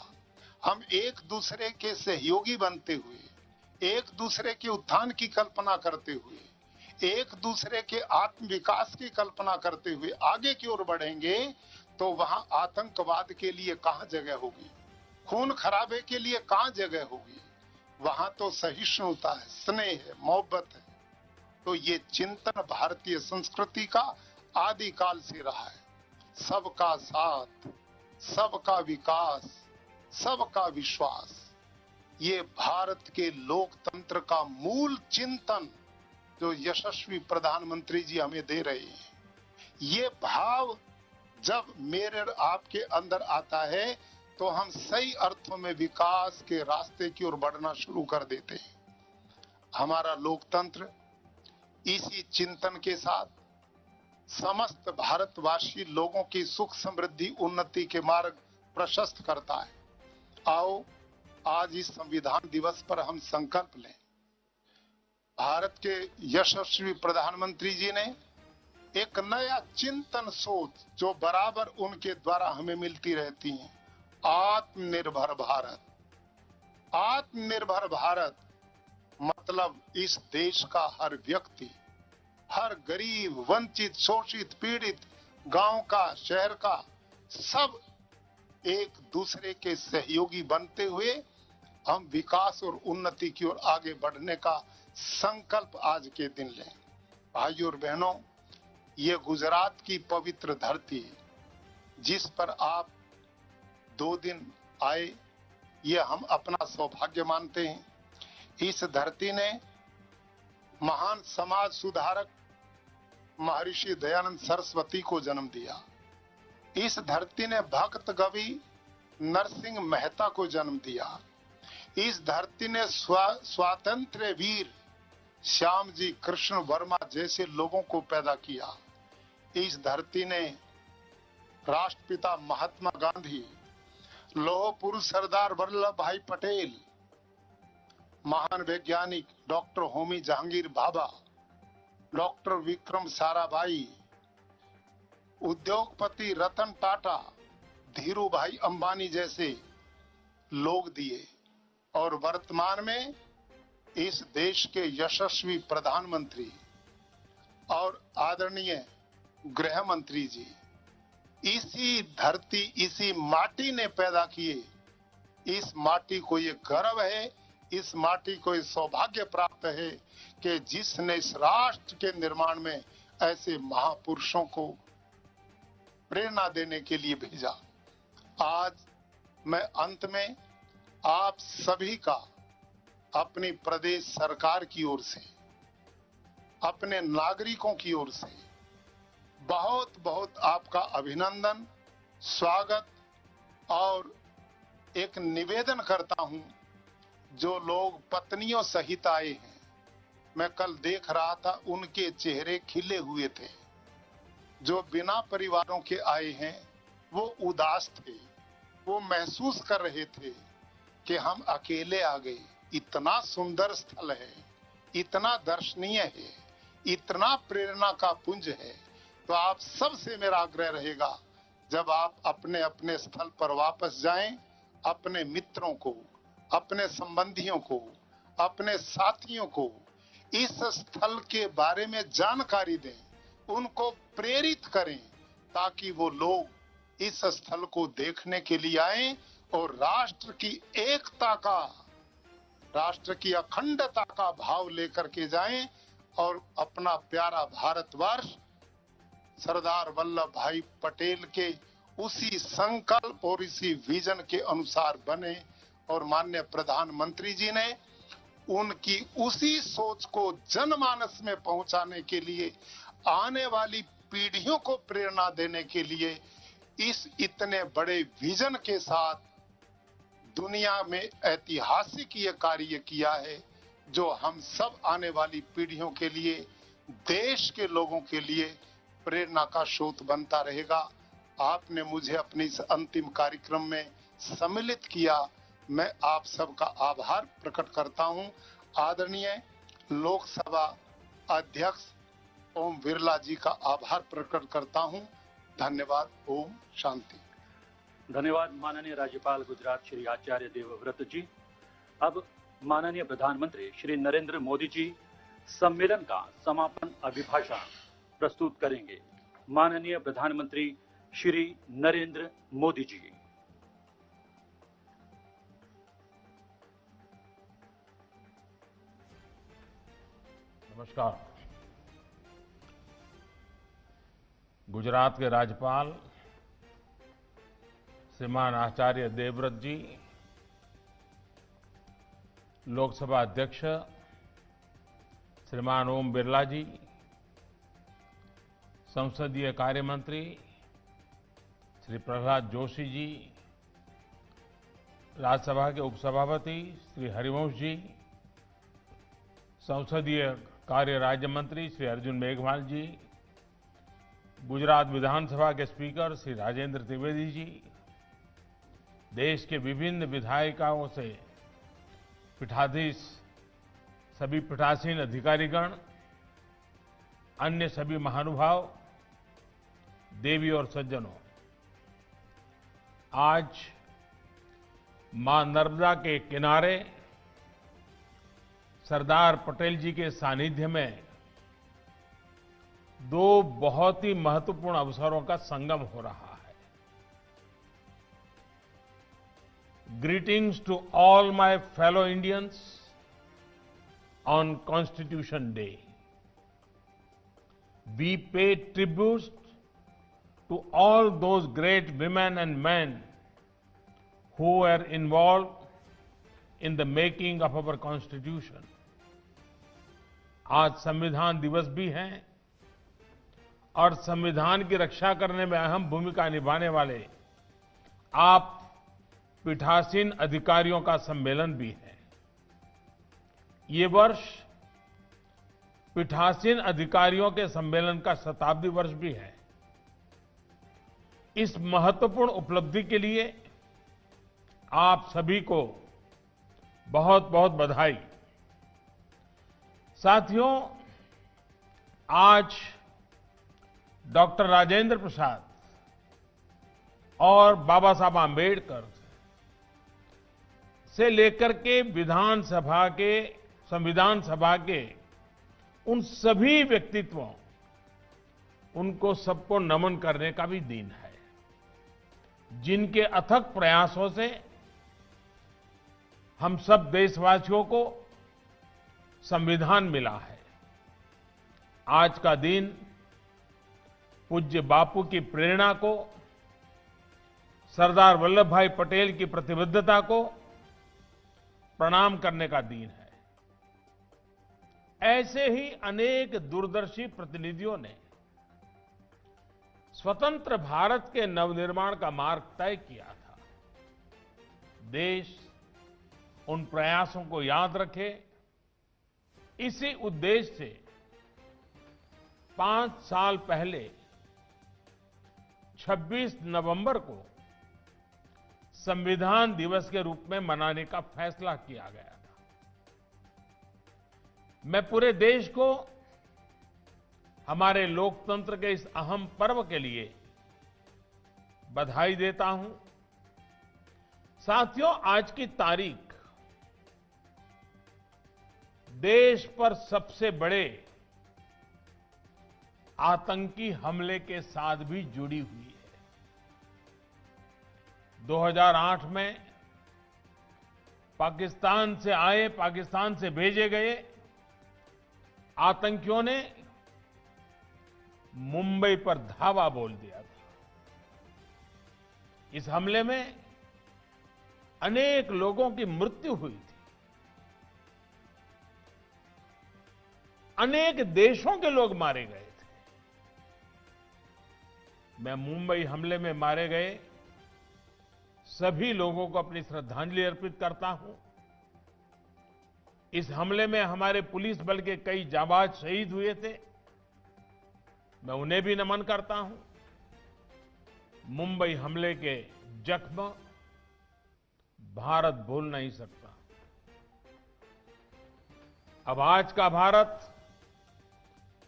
हम एक दूसरे के सहयोगी बनते हुए, एक दूसरे के उत्थान की कल्पना करते हुए, एक दूसरे के आत्म विकास की कल्पना करते हुए आगे की ओर बढ़ेंगे तो वहां आतंकवाद के लिए कहां जगह होगी, खून खराबे के लिए कहां जगह होगी। वहां तो सहिष्णुता है, स्नेह है, मोहब्बत है। तो ये चिंतन भारतीय संस्कृति का आदिकाल से रहा है। सबका साथ, सबका विकास, सबका विश्वास, ये भारत के लोकतंत्र का मूल चिंतन जो यशस्वी प्रधानमंत्री जी हमें दे रहे हैं। ये भाव जब मेरे और आपके अंदर आता है तो हम सही अर्थों में विकास के रास्ते की ओर बढ़ना शुरू कर देते हैं। हमारा लोकतंत्र इसी चिंतन के साथ समस्त भारतवासी लोगों की सुख समृद्धि उन्नति के मार्ग प्रशस्त करता है। आओ आज इस संविधान दिवस पर हम संकल्प लें। भारत के यशस्वी प्रधानमंत्री जी ने एक नया चिंतन सोच जो बराबर उनके द्वारा हमें मिलती रहती है, आत्मनिर्भर भारत। आत्मनिर्भर भारत मतलब इस देश का हर व्यक्ति, हर गरीब, वंचित, शोषित, पीड़ित, गांव का, शहर का, सब एक दूसरे के सहयोगी बनते हुए हम विकास और उन्नति की ओर आगे बढ़ने का संकल्प आज के दिन लें। भाइयों और बहनों, ये गुजरात की पवित्र धरती जिस पर आप 2 दिन आए, ये हम अपना सौभाग्य मानते हैं। इस धरती ने महान समाज सुधारक महर्षि दयानंद सरस्वती को जन्म दिया। इस धरती ने भक्त कवि नरसिंह मेहता को जन्म दिया। इस धरती ने स्वातंत्र्य वीर श्याम जी कृष्ण वर्मा जैसे लोगों को पैदा किया। इस धरती ने राष्ट्रपिता महात्मा गांधी, लौह पुरुष सरदार वल्लभ भाई पटेल, महान वैज्ञानिक डॉक्टर होमी जहांगीर भाभा, डॉक्टर विक्रम साराभाई, उद्योगपति रतन टाटा, धीरू भाई अंबानी जैसे लोग दिए। और वर्तमान में इस देश के यशस्वी प्रधानमंत्री और आदरणीय गृह मंत्री जी इसी धरती, इसी माटी ने पैदा किए। इस माटी को ये गर्व है, इस माटी को ये सौभाग्य प्राप्त है कि जिसने इस राष्ट्र के निर्माण में ऐसे महापुरुषों को प्रेरणा देने के लिए भेजा। आज मैं अंत में आप सभी का अपनी प्रदेश सरकार की ओर से, अपने नागरिकों की ओर से बहुत बहुत आपका अभिनंदन, स्वागत और एक निवेदन करता हूं। जो लोग पत्नियों सहित आए हैं, मैं कल देख रहा था उनके चेहरे खिले हुए थे। जो बिना परिवारों के आए हैं वो उदास थे, वो महसूस कर रहे थे कि हम अकेले आ गए। इतना सुंदर स्थल है, इतना दर्शनीय है, इतना प्रेरणा का पुंज है। तो आप सबसे मेरा आग्रह रहेगा, जब आप अपने अपने स्थल पर वापस जाएं, अपने मित्रों को, अपने संबंधियों को, अपने साथियों को इस स्थल के बारे में जानकारी दें, उनको प्रेरित करें ताकि वो लोग इस स्थल को देखने के लिए आएं और राष्ट्र की एकता का, राष्ट्र की अखंडता का भाव लेकर के जाएं और अपना प्यारा भारतवर्ष सरदार वल्लभ भाई पटेल के उसी संकल्प और इसी विजन के अनुसार बने। और माननीय प्रधानमंत्री जी ने उनकी उसी सोच को जनमानस में पहुंचाने के लिए, आने वाली पीढ़ियों को प्रेरणा देने के लिए इस इतने बड़े विजन के साथ दुनिया में ऐतिहासिक ये कार्य किया है, जो हम सब आने वाली पीढ़ियों के लिए, देश के लोगों के लिए प्रेरणा का स्रोत बनता रहेगा। आपने मुझे अपने इस अंतिम कार्यक्रम में सम्मिलित किया, मैं आप सबका आभार प्रकट करता हूं। आदरणीय लोकसभा अध्यक्ष ओम बिरला जी का आभार प्रकट करता हूं। धन्यवाद। ओम शांति। धन्यवाद माननीय राज्यपाल गुजरात श्री आचार्य देवव्रत जी। अब माननीय प्रधानमंत्री श्री नरेंद्र मोदी जी सम्मेलन का समापन अभिभाषण प्रस्तुत करेंगे। माननीय प्रधानमंत्री श्री नरेंद्र मोदी जी। नमस्कार। गुजरात के राज्यपाल श्रीमान आचार्य देवव्रत जी, लोकसभा अध्यक्ष श्रीमान ओम बिरला जी, संसदीय कार्य मंत्री श्री प्रहलाद जोशी जी, राज्यसभा के उपसभापति श्री हरिवंश जी, संसदीय कार्य राज्य मंत्री श्री अर्जुन मेघवाल जी, गुजरात विधानसभा के स्पीकर श्री राजेंद्र त्रिवेदी जी, देश के विभिन्न विधायिकाओं से पीठाधीश सभी पीठासीन अधिकारीगण, अन्य सभी महानुभाव, देवी और सज्जनों, आज मां नर्मदा के किनारे सरदार पटेल जी के सानिध्य में दो बहुत ही महत्वपूर्ण अवसरों का संगम हो रहा है। Greetings to all my fellow Indians on Constitution Day. We pay tribute to all those great women and men who were involved in the making of our constitution. आज संविधान दिवस भी है और संविधान की रक्षा करने में अहम भूमिका निभाने वाले आप पीठासीन अधिकारियों का सम्मेलन भी है। ये वर्ष पीठासीन अधिकारियों के सम्मेलन का शताब्दी वर्ष भी है। इस महत्वपूर्ण उपलब्धि के लिए आप सभी को बहुत बहुत बधाई। साथियों, आज डॉक्टर राजेंद्र प्रसाद और बाबा साहब आम्बेडकर से लेकर के संविधान सभा के उन सभी व्यक्तित्वों, उनको सबको नमन करने का भी दिन है, जिनके अथक प्रयासों से हम सब देशवासियों को संविधान मिला है। आज का दिन पूज्य बापू की प्रेरणा को, सरदार वल्लभ भाई पटेल की प्रतिबद्धता को प्रणाम करने का दिन है। ऐसे ही अनेक दूरदर्शी प्रतिनिधियों ने स्वतंत्र भारत के नवनिर्माण का मार्ग तय किया था। देश उन प्रयासों को याद रखे, इसी उद्देश्य से 5 साल पहले 26 नवंबर को संविधान दिवस के रूप में मनाने का फैसला किया गया था। मैं पूरे देश को हमारे लोकतंत्र के इस अहम पर्व के लिए बधाई देता हूं। साथियों, आज की तारीख देश पर सबसे बड़े आतंकी हमले के साथ भी जुड़ी हुई है। 2008 में पाकिस्तान से भेजे गए आतंकियों ने मुंबई पर धावा बोल दिया था। इस हमले में अनेक लोगों की मृत्यु हुई थी। अनेक देशों के लोग मारे गए थे। मैं मुंबई हमले में मारे गए सभी लोगों को अपनी श्रद्धांजलि अर्पित करता हूं। इस हमले में हमारे पुलिस बल के कई जाबाज शहीद हुए थे, मैं उन्हें भी नमन करता हूं। मुंबई हमले के जख्म भारत भूल नहीं सकता। अब आज का भारत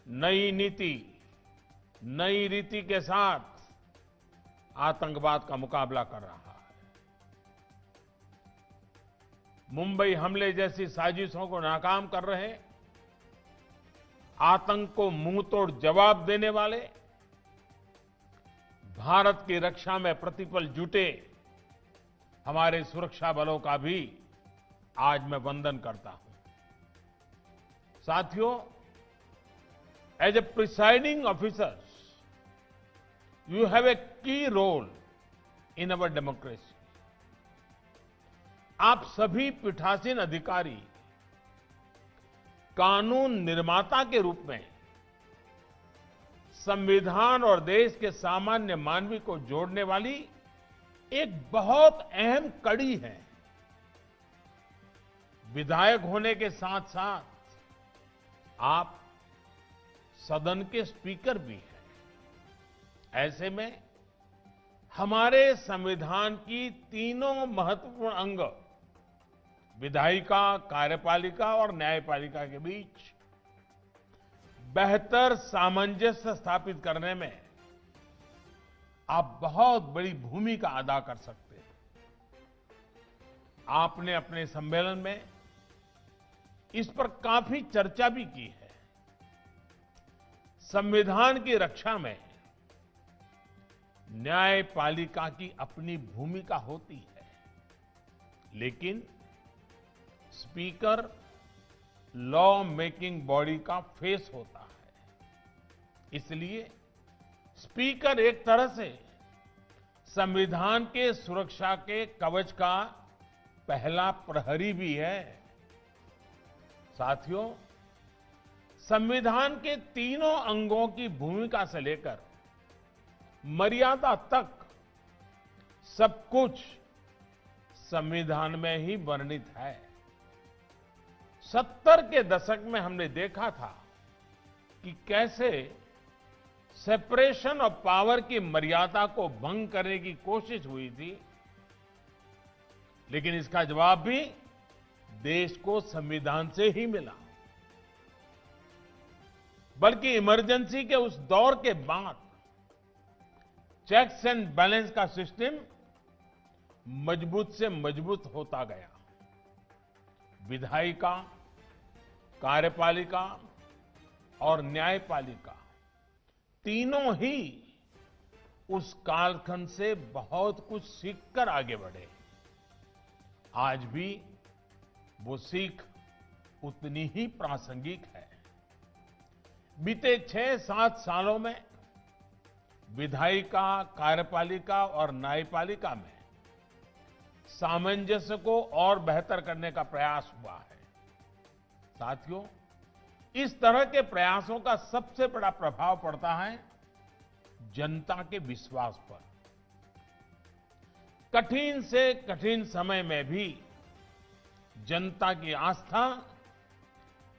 नई नीति, नई रीति के साथ आतंकवाद का मुकाबला कर रहा है। मुंबई हमले जैसी साजिशों को नाकाम कर रहे, आतंक को मुंहतोड़ जवाब देने वाले, भारत की रक्षा में प्रतिपल जुटे हमारे सुरक्षा बलों का भी आज मैं वंदन करता हूं। साथियों, as a presiding officers, you have a key role in our democracy. आप सभी पीठासीन अधिकारी कानून निर्माता के रूप में संविधान और देश के सामान्य मानवी को जोड़ने वाली एक बहुत अहम कड़ी है। विधायक होने के साथ साथ आप सदन के स्पीकर भी हैं। ऐसे में हमारे संविधान की तीनों महत्वपूर्ण अंग, विधायिका, कार्यपालिका और न्यायपालिका के बीच बेहतर सामंजस्य स्थापित करने में आप बहुत बड़ी भूमिका अदा कर सकते हैं। आपने अपने सम्मेलन में इस पर काफी चर्चा भी की है। संविधान की रक्षा में न्यायपालिका की अपनी भूमिका होती है, लेकिन स्पीकर लॉ मेकिंग बॉडी का फेस होता है। इसलिए स्पीकर एक तरह से संविधान के सुरक्षा के कवच का पहला प्रहरी भी है। साथियों, संविधान के तीनों अंगों की भूमिका से लेकर मर्यादा तक सब कुछ संविधान में ही वर्णित है। 70 के दशक में हमने देखा था कि कैसे सेपरेशन ऑफ पावर की मर्यादा को भंग करने की कोशिश हुई थी, लेकिन इसका जवाब भी देश को संविधान से ही मिला। बल्कि इमरजेंसी के उस दौर के बाद चेक्स एंड बैलेंस का सिस्टम मजबूत से मजबूत होता गया। विधायिका, कार्यपालिका और न्यायपालिका तीनों ही उस कालखंड से बहुत कुछ सीखकर आगे बढ़े। आज भी वो सीख उतनी ही प्रासंगिक है। बीते 6-7 सालों में विधायिका, कार्यपालिका और न्यायपालिका में सामंजस्य को और बेहतर करने का प्रयास हुआ है। साथियों, इस तरह के प्रयासों का सबसे बड़ा प्रभाव पड़ता है जनता के विश्वास पर। कठिन से कठिन समय में भी जनता की आस्था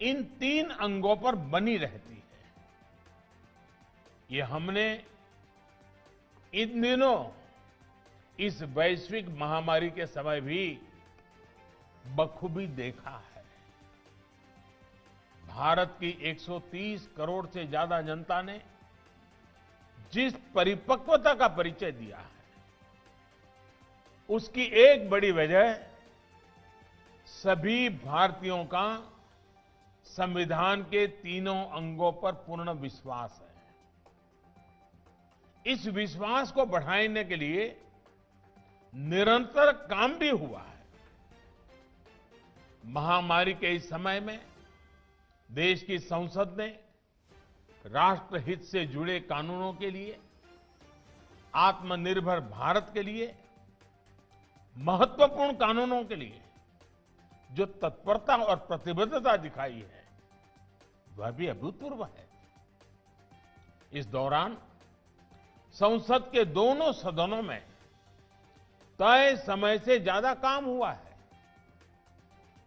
इन 3 अंगों पर बनी रहती है। ये हमने इन दिनों इस वैश्विक महामारी के समय भी बखूबी देखा है। भारत की 130 करोड़ से ज्यादा जनता ने जिस परिपक्वता का परिचय दिया है, उसकी एक बड़ी वजह सभी भारतीयों का संविधान के तीनों अंगों पर पूर्ण विश्वास है। इस विश्वास को बढ़ाने के लिए निरंतर काम भी हुआ है। महामारी के इस समय में देश की संसद ने राष्ट्रहित से जुड़े कानूनों के लिए, आत्मनिर्भर भारत के लिए, महत्वपूर्ण कानूनों के लिए जो तत्परता और प्रतिबद्धता दिखाई है, वह भी अभूतपूर्व है। इस दौरान संसद के दोनों सदनों में तय समय से ज्यादा काम हुआ है।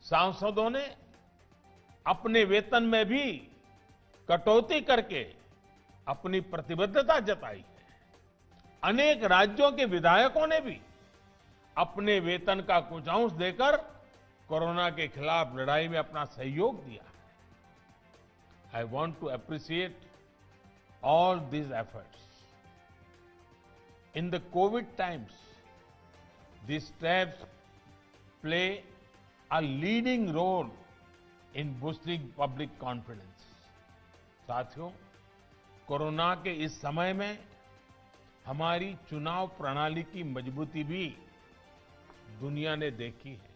सांसदों ने अपने वेतन में भी कटौती करके अपनी प्रतिबद्धता जताई है। अनेक राज्यों के विधायकों ने भी अपने वेतन का कुछ अंश देकर कोरोना के खिलाफ लड़ाई में अपना सहयोग दिया है। I want to appreciate all these efforts. In the COVID times, these steps play a leading role in boosting public confidence. साथियों, कोरोना के इस समय में हमारी चुनाव प्रणाली की मजबूती भी दुनिया ने देखी है।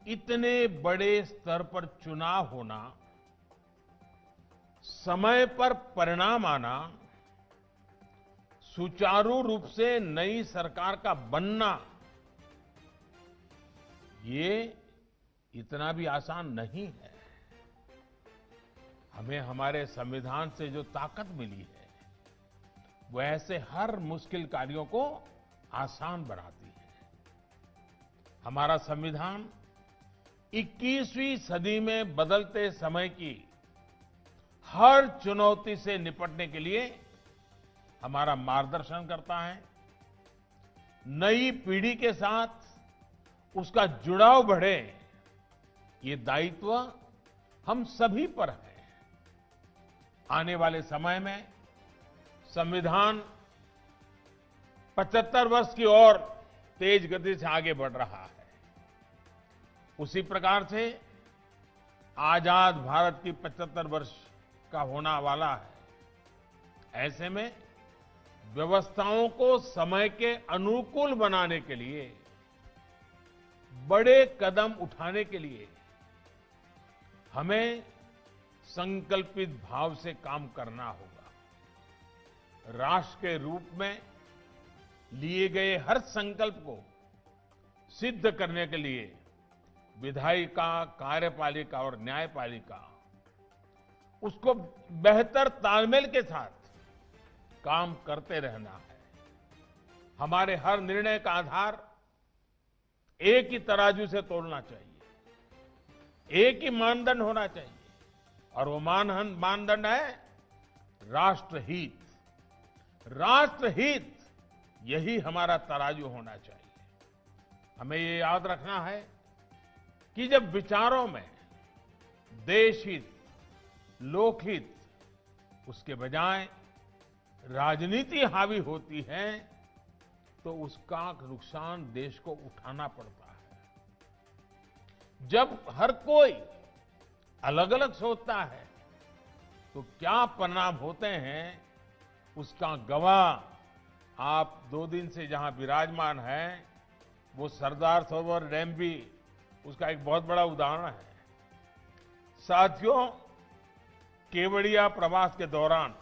इतने बड़े स्तर पर चुनाव होना, समय पर परिणाम आना, सुचारू रूप से नई सरकार का बनना, ये इतना भी आसान नहीं है। हमें हमारे संविधान से जो ताकत मिली है, वो ऐसे हर मुश्किल कार्यों को आसान बनाती है। हमारा संविधान 21वीं सदी में बदलते समय की हर चुनौती से निपटने के लिए हमारा मार्गदर्शन करता है। नई पीढ़ी के साथ उसका जुड़ाव बढ़े, ये दायित्व हम सभी पर है। आने वाले समय में संविधान 75 वर्ष की ओर तेज गति से आगे बढ़ रहा है। उसी प्रकार से आजाद भारत की 75 वर्ष का होना वाला है। ऐसे में व्यवस्थाओं को समय के अनुकूल बनाने के लिए, बड़े कदम उठाने के लिए हमें संकल्पित भाव से काम करना होगा। राष्ट्र के रूप में लिए गए हर संकल्प को सिद्ध करने के लिए विधायिका, कार्यपालिका और न्यायपालिका उसको बेहतर तालमेल के साथ काम करते रहना है। हमारे हर निर्णय का आधार एक ही तराजू से तोलना चाहिए, एक ही मानदंड होना चाहिए, और वो मानदंड है राष्ट्रहित। राष्ट्रहित, यही हमारा तराजू होना चाहिए। हमें ये याद रखना है कि जब विचारों में देशहित, लोकहित, उसके बजाय राजनीति हावी होती है, तो उसका नुकसान देश को उठाना पड़ता है। जब हर कोई अलग अलग सोचता है, तो क्या परिणाम होते हैं, उसका गवाह आप 2 दिन से जहां विराजमान हैं, वो सरदार सरोवर डैम भी उसका एक बहुत बड़ा उदाहरण है। साथियों, केवड़िया प्रवास के दौरान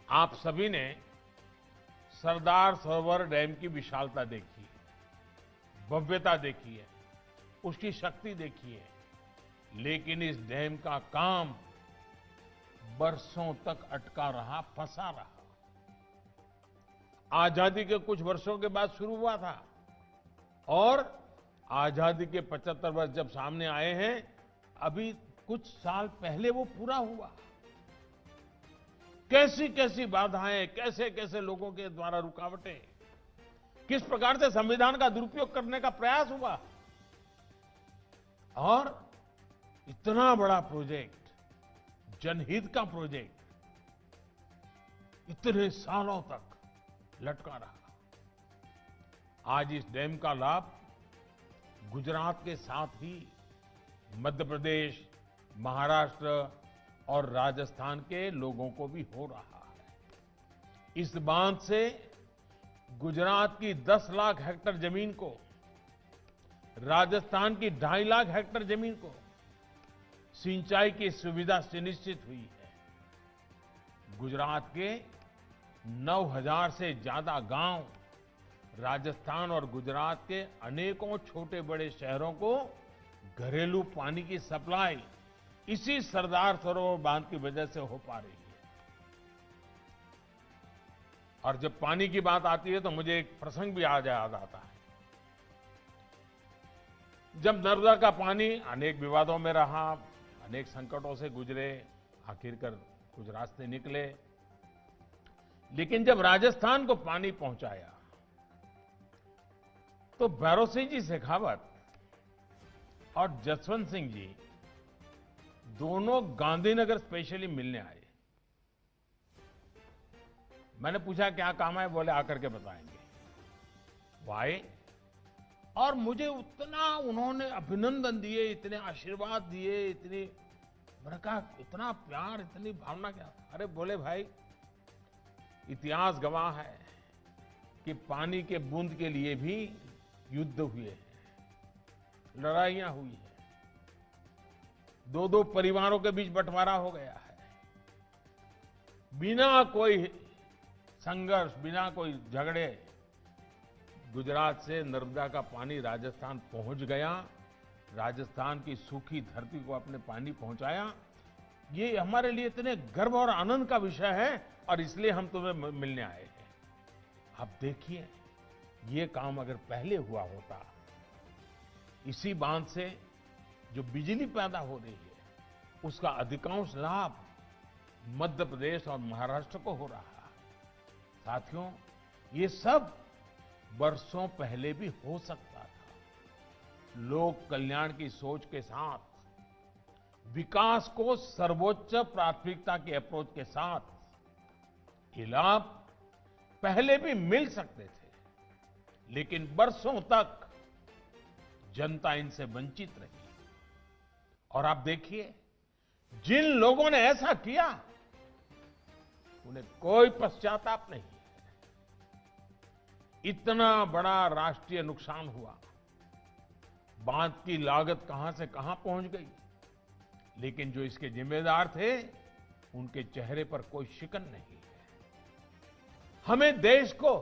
आप सभी ने सरदार सरोवर डैम की विशालता देखी है, भव्यता देखी है, उसकी शक्ति देखी है। लेकिन इस डैम का काम बरसों तक अटका रहा, फंसा रहा। आजादी के कुछ वर्षों के बाद शुरू हुआ था, और आजादी के 75 वर्ष जब सामने आए हैं, अभी कुछ साल पहले वो पूरा हुआ। कैसी कैसी बाधाएं, कैसे कैसे लोगों के द्वारा रुकावटें, किस प्रकार से संविधान का दुरुपयोग करने का प्रयास हुआ, और इतना बड़ा प्रोजेक्ट, जनहित का प्रोजेक्ट, इतने सालों तक लटका रहा। आज इस डैम का लाभ गुजरात के साथ ही मध्य प्रदेश, महाराष्ट्र और राजस्थान के लोगों को भी हो रहा है। इस बांध से गुजरात की 10 लाख हेक्टेयर जमीन को, राजस्थान की 2.5 लाख हेक्टेयर जमीन को सिंचाई की सुविधा सुनिश्चित हुई है। गुजरात के 9,000 से ज्यादा गांव, राजस्थान और गुजरात के अनेकों छोटे बड़े शहरों को घरेलू पानी की सप्लाई इसी सरदार सरोवर बांध की वजह से हो पा रही है। और जब पानी की बात आती है, तो मुझे एक प्रसंग भी याद आता है। जब नर्मदा का पानी अनेक विवादों में रहा, अनेक संकटों से गुजरे, आखिरकार कुछ रास्ते निकले, लेकिन जब राजस्थान को पानी पहुंचाया, तो भैरव सिंह जी शेखावत और जसवंत सिंह जी दोनों गांधीनगर स्पेशली मिलने आए। मैंने पूछा क्या काम है, बोले आकर के बताएंगे। वो आए और मुझे उतना उन्होंने अभिनंदन दिए, इतने आशीर्वाद दिए, इतनी, मैंने कहा इतना प्यार, इतनी भावना क्या। अरे बोले भाई, इतिहास गवाह है कि पानी के बूंद के लिए भी युद्ध हुए हैं, लड़ाइयां हुई हैं, दो दो परिवारों के बीच बंटवारा हो गया है। बिना कोई संघर्ष, बिना कोई झगड़े गुजरात से नर्मदा का पानी राजस्थान पहुंच गया, राजस्थान की सूखी धरती को अपने पानी पहुंचाया। ये हमारे लिए इतने गर्व और आनंद का विषय है और इसलिए हम तुम्हें मिलने आए हैं। आप देखिए, ये काम अगर पहले हुआ होता, इसी बांध से जो बिजली पैदा हो रही है उसका अधिकांश लाभ मध्य प्रदेश और महाराष्ट्र को हो रहा है। साथियों, ये सब वर्षों पहले भी हो सकता था। लोक कल्याण की सोच के साथ, विकास को सर्वोच्च प्राथमिकता की अप्रोच के साथ ये लाभ पहले भी मिल सकते थे, लेकिन वर्षों तक जनता इनसे वंचित रही। और आप देखिए, जिन लोगों ने ऐसा किया उन्हें कोई पश्चाताप नहीं। इतना बड़ा राष्ट्रीय नुकसान हुआ, बांध की लागत कहां से कहां पहुंच गई, लेकिन जो इसके जिम्मेदार थे उनके चेहरे पर कोई शिकन नहीं है। हमें देश को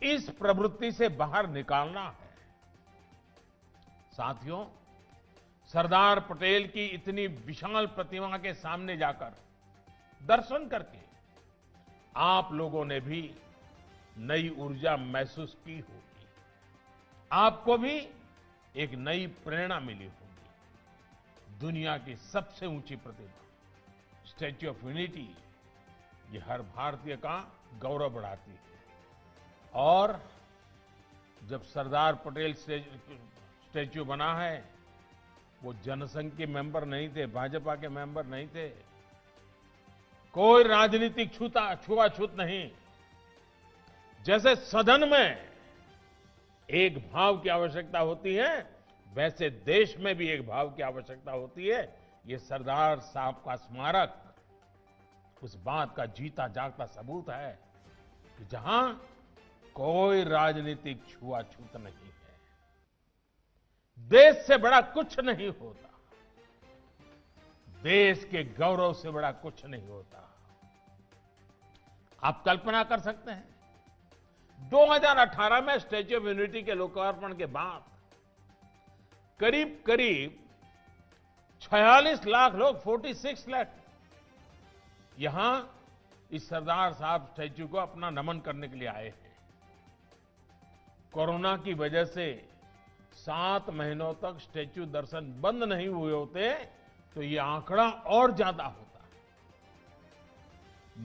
इस प्रवृत्ति से बाहर निकालना है। साथियों, सरदार पटेल की इतनी विशाल प्रतिमा के सामने जाकर दर्शन करके आप लोगों ने भी नई ऊर्जा महसूस की होगी, आपको भी एक नई प्रेरणा मिली होगी। दुनिया की सबसे ऊंची प्रतिमा स्टैच्यू ऑफ यूनिटी, ये हर भारतीय का गौरव बढ़ाती है। और जब सरदार पटेल स्टैच्यू बना है, वो जनसंघ के मेंबर नहीं थे, भाजपा के मेंबर नहीं थे, कोई राजनीतिक छुआछूत नहीं। जैसे सदन में एक भाव की आवश्यकता होती है, वैसे देश में भी एक भाव की आवश्यकता होती है। ये सरदार साहब का स्मारक उस बात का जीता जागता सबूत है कि जहां कोई राजनीतिक छुआछूत नहीं है। देश से बड़ा कुछ नहीं होता, देश के गौरव से बड़ा कुछ नहीं होता। आप कल्पना कर सकते हैं, 2018 में स्टैच्यू ऑफ यूनिटी के लोकार्पण के बाद करीब करीब 46 लाख लोग, 46 लाख, यहां इस सरदार साहब स्टैच्यू को अपना नमन करने के लिए आए हैं। कोरोना की वजह से 7 महीनों तक स्टैच्यू दर्शन बंद नहीं हुए होते तो ये आंकड़ा और ज्यादा होता।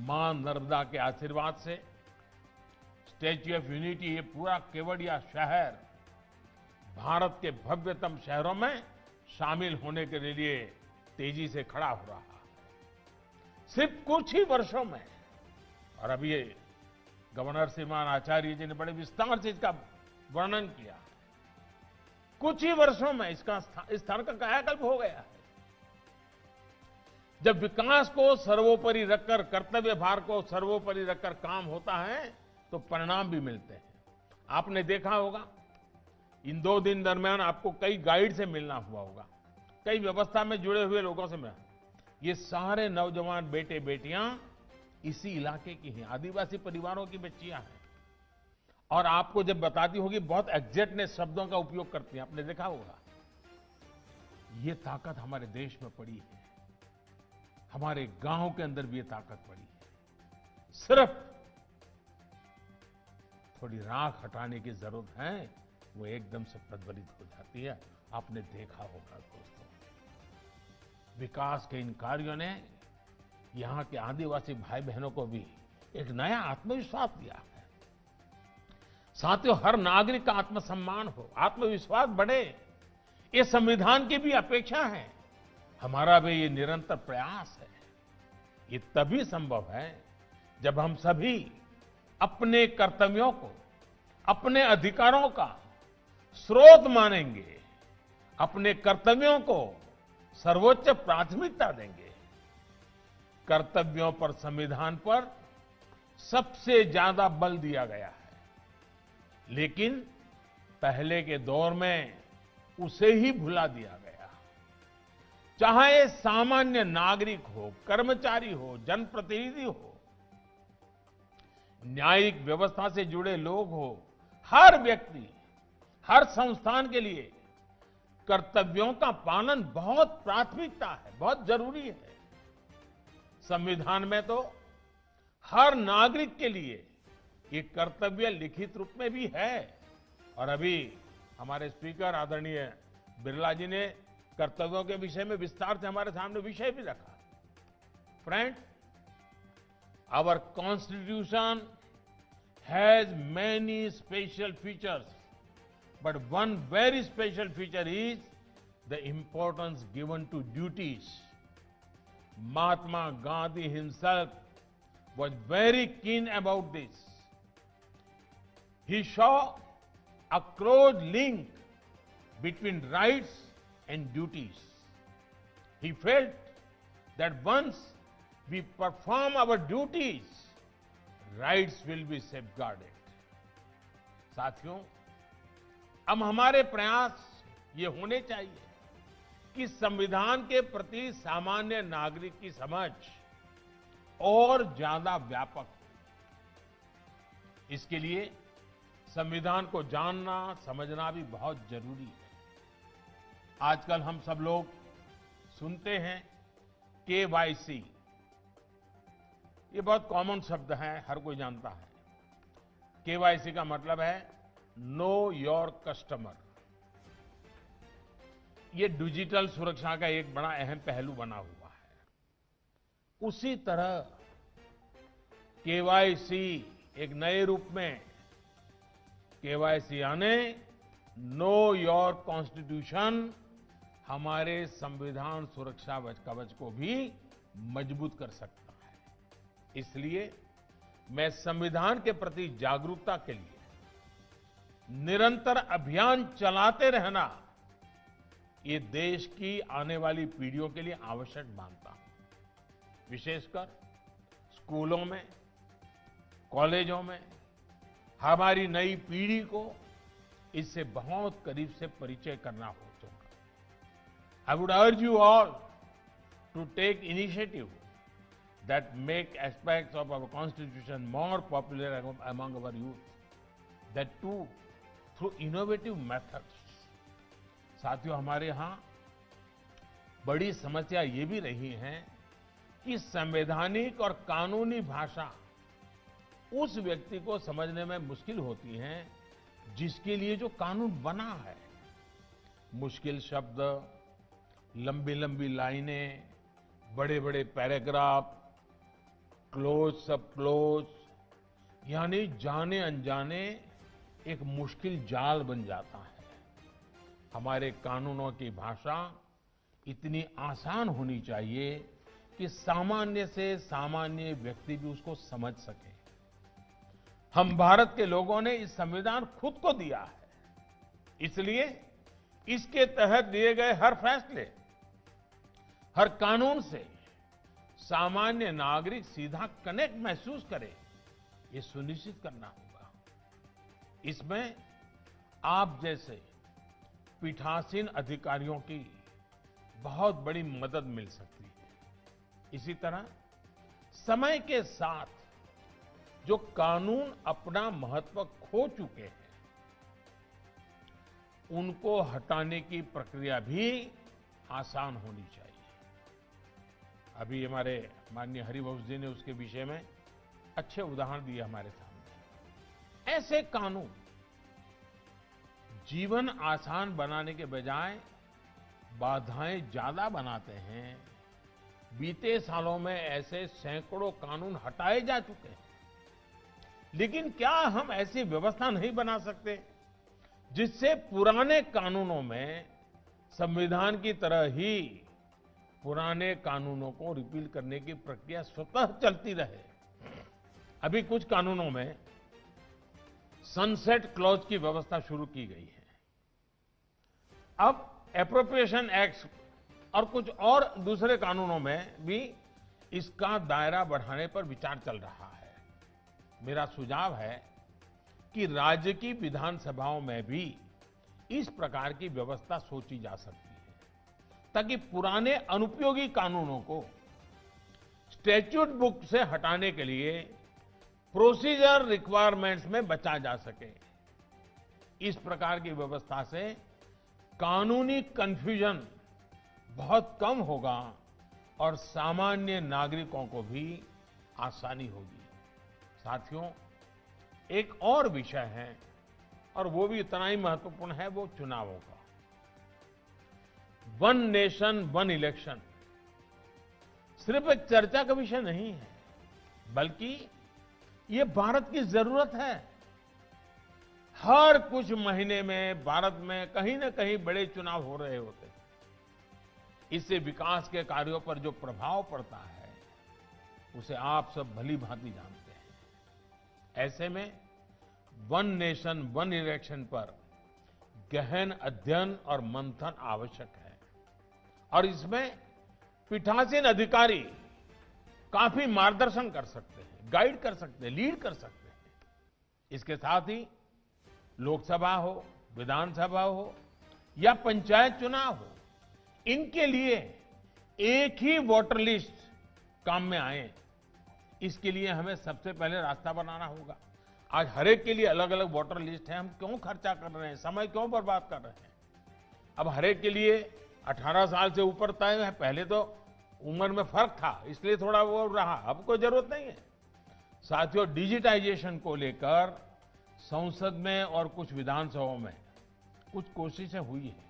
मां नर्मदा के आशीर्वाद से स्टैच्यू ऑफ यूनिटी, ये पूरा केवड़िया शहर भारत के भव्यतम शहरों में शामिल होने के लिए तेजी से खड़ा हो रहा है। सिर्फ कुछ ही वर्षों में, और अभी ये गवर्नर श्रीमान आचार्य जी ने बड़े विस्तार से इसका वर्णन किया, कुछ ही वर्षों में इसका इस स्थान का कायाकल्प हो गया है। जब विकास को सर्वोपरि रखकर, कर्तव्य भार को सर्वोपरि रखकर काम होता है तो परिणाम भी मिलते हैं। आपने देखा होगा, इन 2 दिन दरमियान आपको कई गाइड से मिलना हुआ होगा, कई व्यवस्था में जुड़े हुए लोगों से मिलना। ये सारे नौजवान बेटे बेटियां इसी इलाके की हैं, आदिवासी परिवारों की बच्चियां हैं। और आपको जब बताती होगी, बहुत एग्जैक्टनेस शब्दों का उपयोग करती हैं, आपने देखा होगा। ये ताकत हमारे देश में पड़ी है, हमारे गांव के अंदर भी ये ताकत पड़ी है। सिर्फ थोड़ी राख हटाने की जरूरत है, वो एकदम से प्रज्वलित हो जाती है। आपने देखा होगा दोस्तों, विकास के इन कार्यों ने यहां के आदिवासी भाई बहनों को भी एक नया आत्मविश्वास दिया है। साथियों, हर नागरिक का आत्मसम्मान हो, आत्मविश्वास बढ़े, ये संविधान की भी अपेक्षा है, हमारा भी ये निरंतर प्रयास है। ये तभी संभव है जब हम सभी अपने कर्तव्यों को, अपने अधिकारों का स्रोत मानेंगे, अपने कर्तव्यों को सर्वोच्च प्राथमिकता देंगे। कर्तव्यों पर संविधान पर सबसे ज्यादा बल दिया गया है, लेकिन पहले के दौर में उसे ही भुला दिया गया। चाहे सामान्य नागरिक हो, कर्मचारी हो, जनप्रतिनिधि हो, न्यायिक व्यवस्था से जुड़े लोग हो, हर व्यक्ति, हर संस्थान के लिए कर्तव्यों का पालन बहुत प्राथमिकता है, बहुत जरूरी है। संविधान में तो हर नागरिक के लिए ये कर्तव्य लिखित रूप में भी है। और अभी हमारे स्पीकर आदरणीय बिरला जी ने कर्तव्यों के विषय में विस्तार से हमारे सामने विषय भी रखा। Friends, our constitution has many special features, but one very special feature is the importance given to duties. Mahatma Gandhi himself was very keen about this. He saw a close link between rights and duties. He felt that once we perform our duties, rights will be safeguarded. साथियों, अब हमारे प्रयास ये होने चाहिए कि संविधान के प्रति सामान्य नागरिक की समझ और ज्यादा व्यापक हो। इसके लिए संविधान को जानना, समझना भी बहुत जरूरी है। आजकल हम सब लोग सुनते हैं केवाईसी, ये बहुत कॉमन शब्द है, हर कोई जानता है। केवाईसी का मतलब है नो योर कस्टमर। ये डिजिटल सुरक्षा का एक बड़ा अहम पहलू बना हुआ है। उसी तरह केवाईसी एक नए रूप में, केवाईसी यानी नो योर कॉन्स्टिट्यूशन, हमारे संविधान सुरक्षा कवच को भी मजबूत कर सकता है। इसलिए मैं संविधान के प्रति जागरूकता के लिए निरंतर अभियान चलाते रहना, ये देश की आने वाली पीढ़ियों के लिए आवश्यक मानता हूं। विशेषकर स्कूलों में, कॉलेजों में हमारी नई पीढ़ी को इससे बहुत करीब से परिचय करना होगा। I would urge you all to take initiative that make aspects of our constitution more popular among our youth, that too through innovative methods. साथियों, हमारे यहाँ बड़ी समस्या ये भी रही है कि संवैधानिक और कानूनी भाषा उस व्यक्ति को समझने में मुश्किल होती है जिसके लिए जो कानून बना है। मुश्किल शब्द, लंबी लंबी लाइनें, बड़े बड़े पैराग्राफ, क्लोज सब क्लोज, यानी जाने अनजाने एक मुश्किल जाल बन जाता है। हमारे कानूनों की भाषा इतनी आसान होनी चाहिए कि सामान्य से सामान्य व्यक्ति भी उसको समझ सके। हम भारत के लोगों ने इस संविधान खुद को दिया है, इसलिए इसके तहत लिए गए हर फैसले, हर कानून से सामान्य नागरिक सीधा कनेक्ट महसूस करे, ये सुनिश्चित करना होगा। इसमें आप जैसे पीठासीन अधिकारियों की बहुत बड़ी मदद मिल सकती है। इसी तरह समय के साथ जो कानून अपना महत्व खो चुके हैं, उनको हटाने की प्रक्रिया भी आसान होनी चाहिए। अभी हमारे माननीय हरिवंश जी ने उसके विषय में अच्छे उदाहरण दिए हमारे सामने। ऐसे कानून जीवन आसान बनाने के बजाय बाधाएं ज्यादा बनाते हैं। बीते सालों में ऐसे सैकड़ों कानून हटाए जा चुके हैं, लेकिन क्या हम ऐसी व्यवस्था नहीं बना सकते जिससे पुराने कानूनों में संविधान की तरह ही पुराने कानूनों को रिपील करने की प्रक्रिया स्वतः चलती रहे? अभी कुछ कानूनों में सनसेट क्लॉज की व्यवस्था शुरू की गई है। अब एप्रोप्रिएशन एक्ट और कुछ और दूसरे कानूनों में भी इसका दायरा बढ़ाने पर विचार चल रहा है। मेरा सुझाव है कि राज्य की विधानसभाओं में भी इस प्रकार की व्यवस्था सोची जा सकती है, ताकि पुराने अनुपयोगी कानूनों को स्टैट्यूट बुक से हटाने के लिए प्रोसीजर रिक्वायरमेंट्स में बचा जा सके। इस प्रकार की व्यवस्था से कानूनी कंफ्यूजन बहुत कम होगा और सामान्य नागरिकों को भी आसानी होगी। साथियों, एक और विषय है और वो भी इतना ही महत्वपूर्ण है, वो चुनावों का। वन नेशन वन इलेक्शन सिर्फ एक चर्चा का विषय नहीं है, बल्कि ये भारत की जरूरत है। हर कुछ महीने में भारत में कहीं न कहीं बड़े चुनाव हो रहे होते हैं। इससे विकास के कार्यों पर जो प्रभाव पड़ता है उसे आप सब भली भांति जानते हैं। ऐसे में वन नेशन वन इलेक्शन पर गहन अध्ययन और मंथन आवश्यक है और इसमें पीठासीन अधिकारी काफी मार्गदर्शन कर सकते हैं, गाइड कर सकते हैं, लीड कर सकते हैं। इसके साथ ही लोकसभा हो, विधानसभा हो या पंचायत चुनाव हो, इनके लिए एक ही वोटर लिस्ट काम में आए, इसके लिए हमें सबसे पहले रास्ता बनाना होगा। आज हर एक के लिए अलग अलग वोटर लिस्ट है, हम क्यों खर्चा कर रहे हैं, समय क्यों बर्बाद कर रहे हैं। अब हर एक के लिए 18 साल से ऊपर तय है। पहले तो उम्र में फर्क था, इसलिए थोड़ा वो रहा, अब कोई जरूरत नहीं है। साथियों, डिजिटाइजेशन को लेकर संसद में और कुछ विधानसभाओं में कुछ कोशिशें हुई है,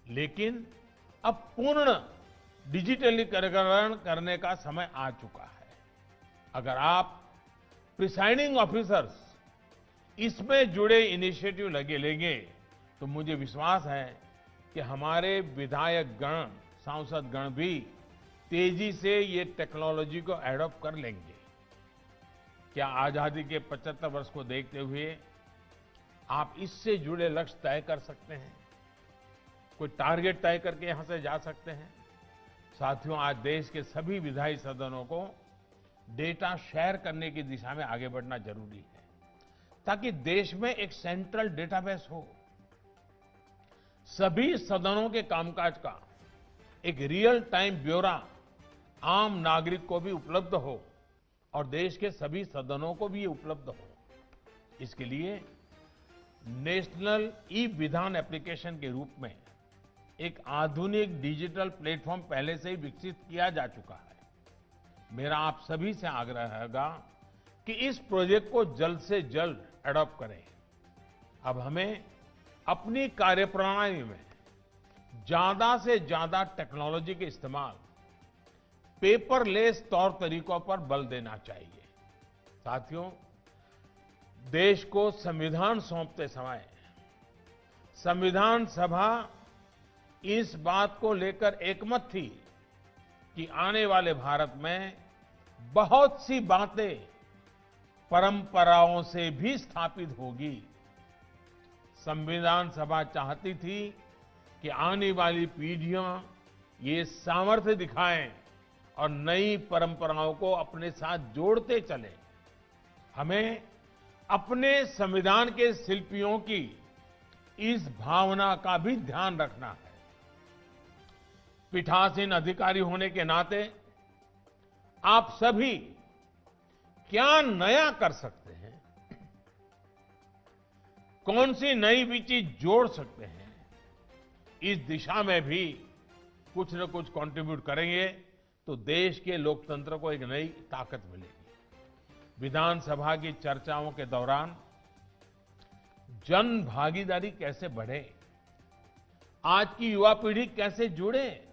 लेकिन अब पूर्ण डिजिटलीकरण करने का समय आ चुका है। अगर आप प्रिसाइडिंग ऑफिसर्स इसमें जुड़े इनिशिएटिव लेंगे तो मुझे विश्वास है कि हमारे विधायक गण, सांसद गण भी तेजी से ये टेक्नोलॉजी को एडॉप्ट कर लेंगे। क्या आजादी के 75 वर्ष को देखते हुए आप इससे जुड़े लक्ष्य तय कर सकते हैं? कोई टारगेट तय करके यहां से जा सकते हैं? साथियों, आज देश के सभी विधायी सदनों को डेटा शेयर करने की दिशा में आगे बढ़ना जरूरी है, ताकि देश में एक सेंट्रल डेटाबेस हो। सभी सदनों के कामकाज का एक रियल टाइम ब्यौरा आम नागरिक को भी उपलब्ध हो और देश के सभी सदनों को भी ये उपलब्ध हो। इसके लिए नेशनल ई विधान एप्लीकेशन के रूप में एक आधुनिक डिजिटल प्लेटफॉर्म पहले से ही विकसित किया जा चुका है। मेरा आप सभी से आग्रह रहेगा कि इस प्रोजेक्ट को जल्द से जल्द एडॉप्ट करें। अब हमें अपनी कार्यप्रणाली में ज्यादा से ज्यादा टेक्नोलॉजी के इस्तेमाल, पेपरलेस तौर तरीकों पर बल देना चाहिए। साथियों, देश को संविधान सौंपते समय संविधान सभा इस बात को लेकर एकमत थी कि आने वाले भारत में बहुत सी बातें परंपराओं से भी स्थापित होगी। संविधान सभा चाहती थी कि आने वाली पीढ़ियां ये सामर्थ्य दिखाएं और नई परंपराओं को अपने साथ जोड़ते चले। हमें अपने संविधान के शिल्पियों की इस भावना का भी ध्यान रखना है। पीठासीन अधिकारी होने के नाते आप सभी क्या नया कर सकते हैं, कौन सी नई भी चीज जोड़ सकते हैं, इस दिशा में भी कुछ न कुछ कंट्रीब्यूट करेंगे तो देश के लोकतंत्र को एक नई ताकत मिलेगी। विधानसभा की चर्चाओं के दौरान जन भागीदारी कैसे बढ़े, आज की युवा पीढ़ी कैसे जुड़े,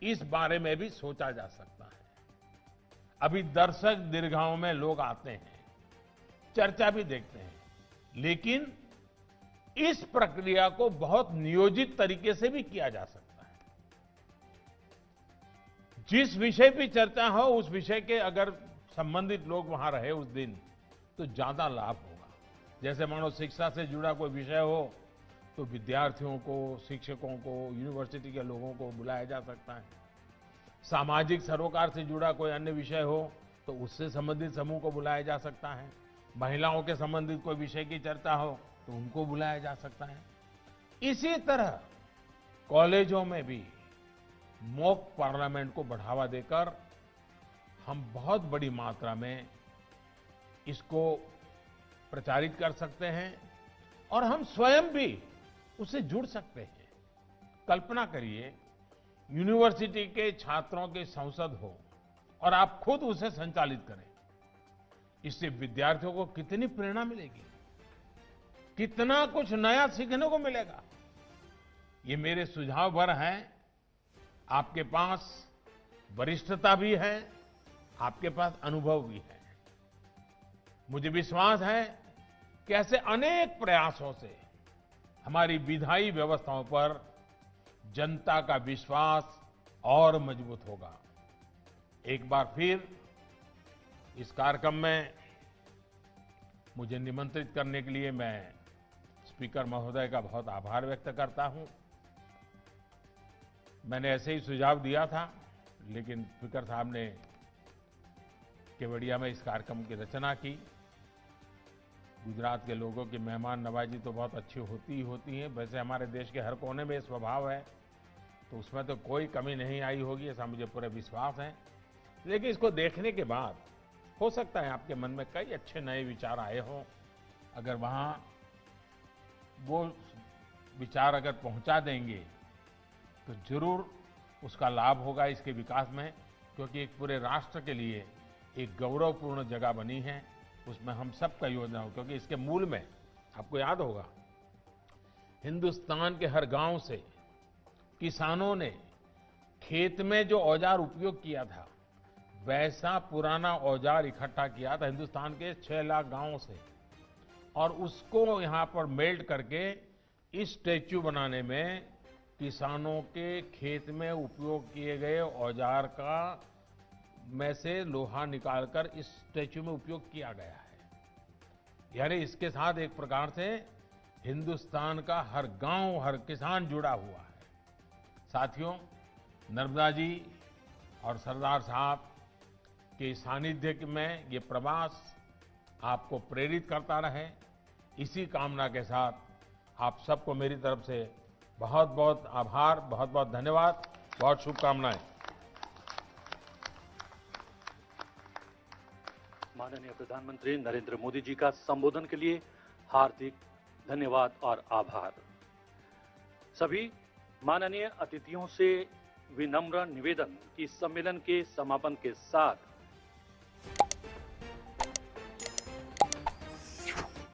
इस बारे में भी सोचा जा सकता है। अभी दर्शक दीर्घाओं में लोग आते हैं, चर्चा भी देखते हैं, लेकिन इस प्रक्रिया को बहुत नियोजित तरीके से भी किया जा सकता है। जिस विषय की चर्चा हो उस विषय के अगर संबंधित लोग वहां रहे उस दिन तो ज्यादा लाभ होगा। जैसे मानो शिक्षा से जुड़ा कोई विषय हो तो विद्यार्थियों को, शिक्षकों को, यूनिवर्सिटी के लोगों को बुलाया जा सकता है। सामाजिक सरोकार से जुड़ा कोई अन्य विषय हो तो उससे संबंधित समूह को बुलाया जा सकता है। महिलाओं के संबंधित कोई विषय की चर्चा हो तो उनको बुलाया जा सकता है। इसी तरह कॉलेजों में भी मॉक पार्लियामेंट को बढ़ावा देकर हम बहुत बड़ी मात्रा में इसको प्रचारित कर सकते हैं और हम स्वयं भी उससे जुड़ सकते हैं। कल्पना करिए यूनिवर्सिटी के छात्रों की संसद हो और आप खुद उसे संचालित करें। इससे विद्यार्थियों को कितनी प्रेरणा मिलेगी, कितना कुछ नया सीखने को मिलेगा। ये मेरे सुझाव भर हैं। आपके पास वरिष्ठता भी है, आपके पास अनुभव भी है। मुझे विश्वास है कि ऐसे अनेक प्रयासों से हमारी विधायी व्यवस्थाओं पर जनता का विश्वास और मजबूत होगा। एक बार फिर इस कार्यक्रम में मुझे निमंत्रित करने के लिए मैं स्पीकर महोदय का बहुत आभार व्यक्त करता हूं। मैंने ऐसे ही सुझाव दिया था, लेकिन स्पीकर साहब ने केवड़िया में इस कार्यक्रम की रचना की। गुजरात के लोगों की मेहमान नवाजी तो बहुत अच्छी होती ही होती है। वैसे हमारे देश के हर कोने में स्वभाव है, तो उसमें तो कोई कमी नहीं आई होगी, ऐसा मुझे पूरा विश्वास है। लेकिन इसको देखने के बाद हो सकता है आपके मन में कई अच्छे नए विचार आए हों। अगर वहाँ वो विचार अगर पहुँचा देंगे तो जरूर उसका लाभ होगा इसके विकास में, क्योंकि एक पूरे राष्ट्र के लिए एक गौरवपूर्ण जगह बनी है। उसमें हम सबका योगदान हो, क्योंकि इसके मूल में आपको याद होगा हिंदुस्तान के हर गांव से किसानों ने खेत में जो औजार उपयोग किया था वैसा पुराना औजार इकट्ठा किया था हिंदुस्तान के 6 लाख गांवों से, और उसको यहाँ पर मेल्ट करके इस स्टैच्यू बनाने में किसानों के खेत में उपयोग किए गए औजार का में से लोहा निकालकर इस स्टैच्यू में उपयोग किया गया है। यानी इसके साथ एक प्रकार से हिंदुस्तान का हर गांव, हर किसान जुड़ा हुआ है। साथियों, नर्मदा जी और सरदार साहब के सानिध्य में ये प्रवास आपको प्रेरित करता रहे, इसी कामना के साथ आप सबको मेरी तरफ से बहुत बहुत आभार, बहुत बहुत धन्यवाद, बहुत शुभकामनाएं। माननीय प्रधानमंत्री नरेंद्र मोदी जी का संबोधन के लिए हार्दिक धन्यवाद और आभार। सभी माननीय अतिथियों से विनम्र निवेदन कि सम्मेलन के समापन के साथ